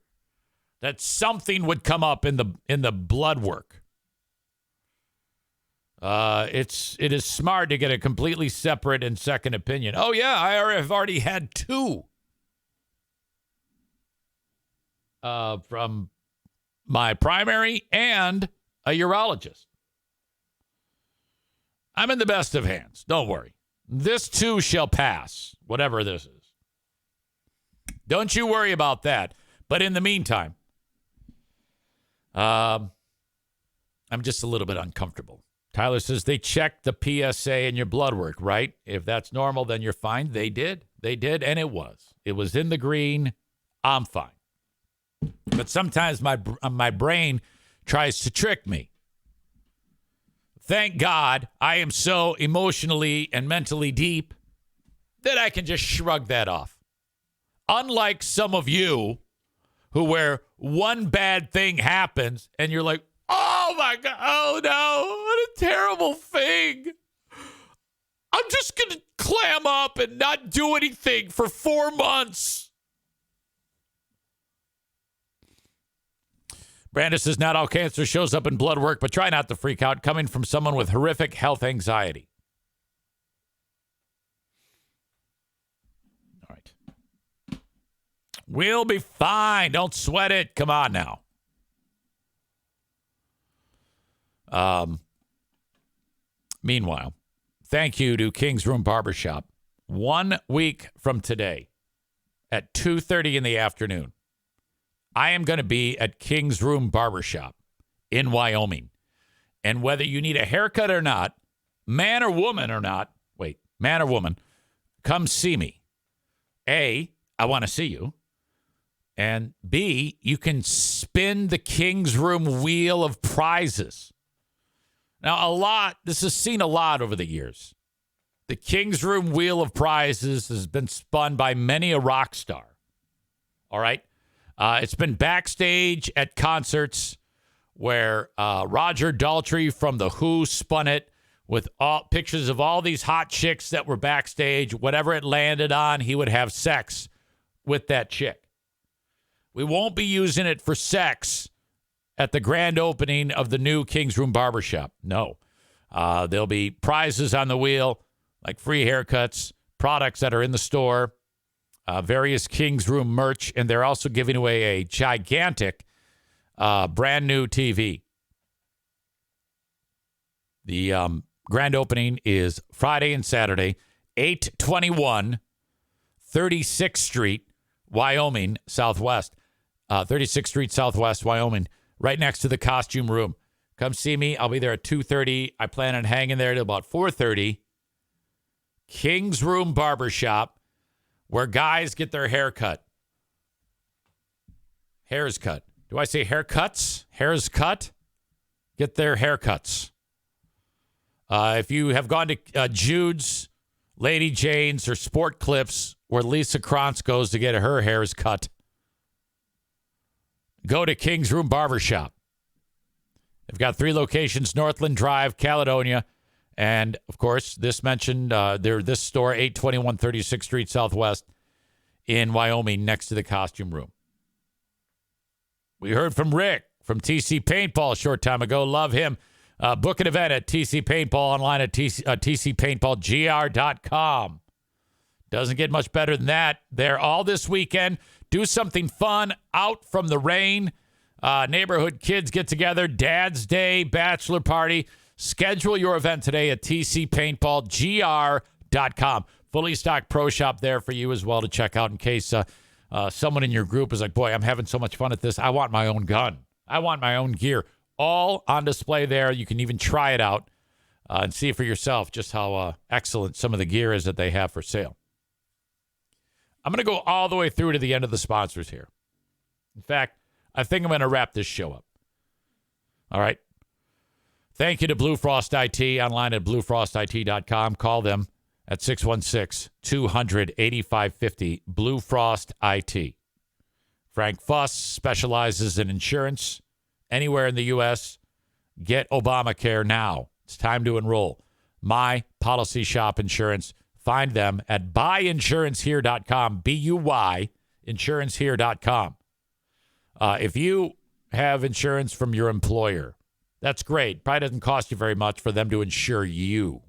that something would come up in the blood work. It is smart to get a completely separate and second opinion. Oh yeah, I've already had 2 from my primary and a urologist. I'm in the best of hands. Don't worry. This too shall pass, whatever this is. Don't you worry about that. But in the meantime, I'm just a little bit uncomfortable. Tyler says they checked the PSA in your blood work, right? If that's normal, then you're fine. They did, and it was in the green. I'm fine. But sometimes my brain tries to trick me. Thank God I am so emotionally and mentally deep that I can just shrug that off. Unlike some of you where one bad thing happens and you're like, oh my God, oh no, what a terrible thing. I'm just going to clam up and not do anything for 4 months. Brandis says not all cancer shows up in blood work, but try not to freak out coming from someone with horrific health anxiety. All right. We'll be fine. Don't sweat it. Come on now. Meanwhile, thank you to King's Room Barbershop. 1 week from today at 2:30 in the afternoon, I am going to be at King's Room Barbershop in Wyoming. And whether you need a haircut or not, man or woman, come see me. A, I want to see you. And B, you can spin the King's Room wheel of prizes. Now, this has seen a lot over the years. The King's Room wheel of prizes has been spun by many a rock star. All right? It's been backstage at concerts where Roger Daltrey from The Who spun it with all pictures of all these hot chicks that were backstage. Whatever it landed on, he would have sex with that chick. We won't be using it for sex at the grand opening of the new King's Room Barbershop. No. There'll be prizes on the wheel, like free haircuts, products that are in the store, various King's Room merch, and they're also giving away a gigantic brand new TV. The grand opening is Friday and Saturday, 821 36th Street, Wyoming, Southwest. 36th Street, Southwest, Wyoming, right next to the costume room. Come see me. I'll be there at 2:30. I plan on hanging there till about 4:30. King's Room Barbershop, where guys get their hair cut. Hairs cut. Do I say haircuts? Hairs cut? Get their haircuts. If you have gone to Jude's, Lady Jane's, or Sport Clips, where Lisa Krantz goes to get her hairs cut, go to King's Room Barbershop. They've got 3 locations, Northland Drive, Caledonia, and, of course, this store, 821 36th Street Southwest in Wyoming, next to the costume room. We heard from Rick from TC Paintball a short time ago. Love him. Book an event at TC Paintball online at tcpaintballgr.com. Doesn't get much better than that. They're all this weekend. Do something fun out from the rain. Neighborhood kids get together. Dad's Day, bachelor party. Schedule your event today at tcpaintballgr.com. Fully stocked pro shop there for you as well to check out in case someone in your group is like, boy, I'm having so much fun at this. I want my own gun. I want my own gear. All on display there. You can even try it out and see for yourself just how excellent some of the gear is that they have for sale. I'm going to go all the way through to the end of the sponsors here. In fact, I think I'm going to wrap this show up. All right. Thank you to Blue Frost IT, online at bluefrostit.com. Call them at 616-200-8550, Blue Frost IT. Frank Fuss specializes in insurance anywhere in the U.S. Get Obamacare now. It's time to enroll. My Policy Shop Insurance. Find them at buyinsurancehere.com, B-U-Y, insurancehere.com. If you have insurance from your employer, that's great. Probably doesn't cost you very much for them to insure you.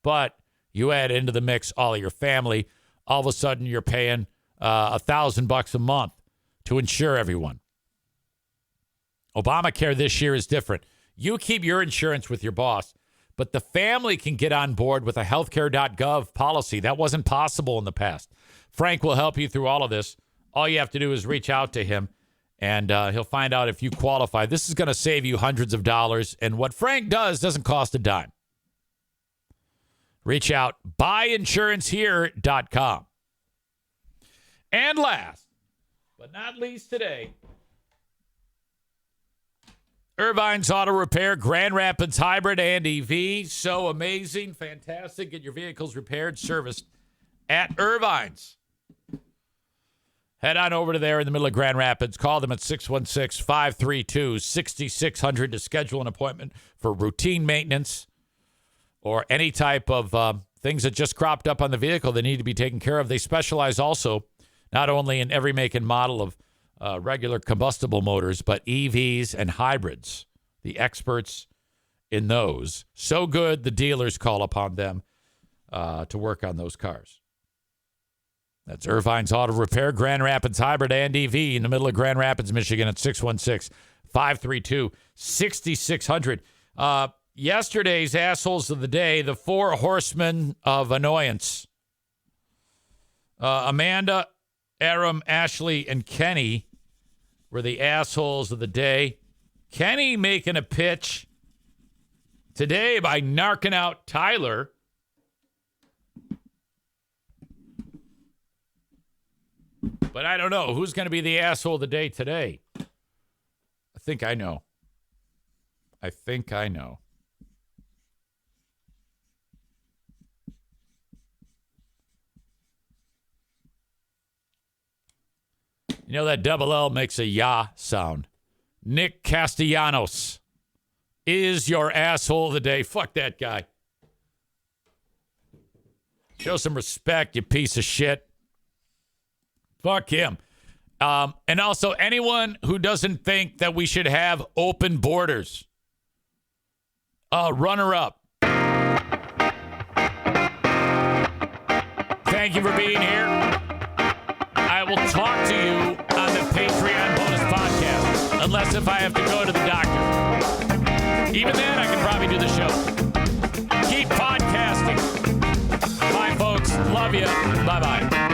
But you add into the mix all of your family, all of a sudden you're paying $1,000 a month to insure everyone. Obamacare this year is different. You keep your insurance with your boss, but the family can get on board with a healthcare.gov policy. That wasn't possible in the past. Frank will help you through all of this. All you have to do is reach out to him, and he'll find out if you qualify. This is going to save you hundreds of dollars, and what Frank does doesn't cost a dime. Reach out, buyinsurancehere.com. And last, but not least today, Irvine's Auto Repair, Grand Rapids Hybrid and EV. So amazing, fantastic. Get your vehicles repaired, serviced at Irvine's. Head on over to there in the middle of Grand Rapids. Call them at 616-532-6600 to schedule an appointment for routine maintenance or any type of things that just cropped up on the vehicle that need to be taken care of. They specialize also not only in every make and model of regular combustible motors, but EVs and hybrids. The experts in those. So good, the dealers call upon them to work on those cars. That's Irvine's Auto Repair, Grand Rapids Hybrid and EV in the middle of Grand Rapids, Michigan at 616-532-6600. Yesterday's assholes of the day, the 4 horsemen of annoyance. Amanda, Aram, Ashley, and Kenny were the assholes of the day. Kenny making a pitch today by narking out Tyler. But I don't know. Who's going to be the asshole of the day today? I think I know. You know that double L makes a ya sound. Nick Castellanos is your asshole of the day. Fuck that guy. Show some respect, you piece of shit. Fuck him. And also anyone who doesn't think that we should have open borders. Runner up. Thank you for being here. I will talk to you on the Patreon bonus podcast. Unless if I have to go to the doctor. Even then, I can probably do the show. Keep podcasting. Bye, folks. Love you. Bye-bye.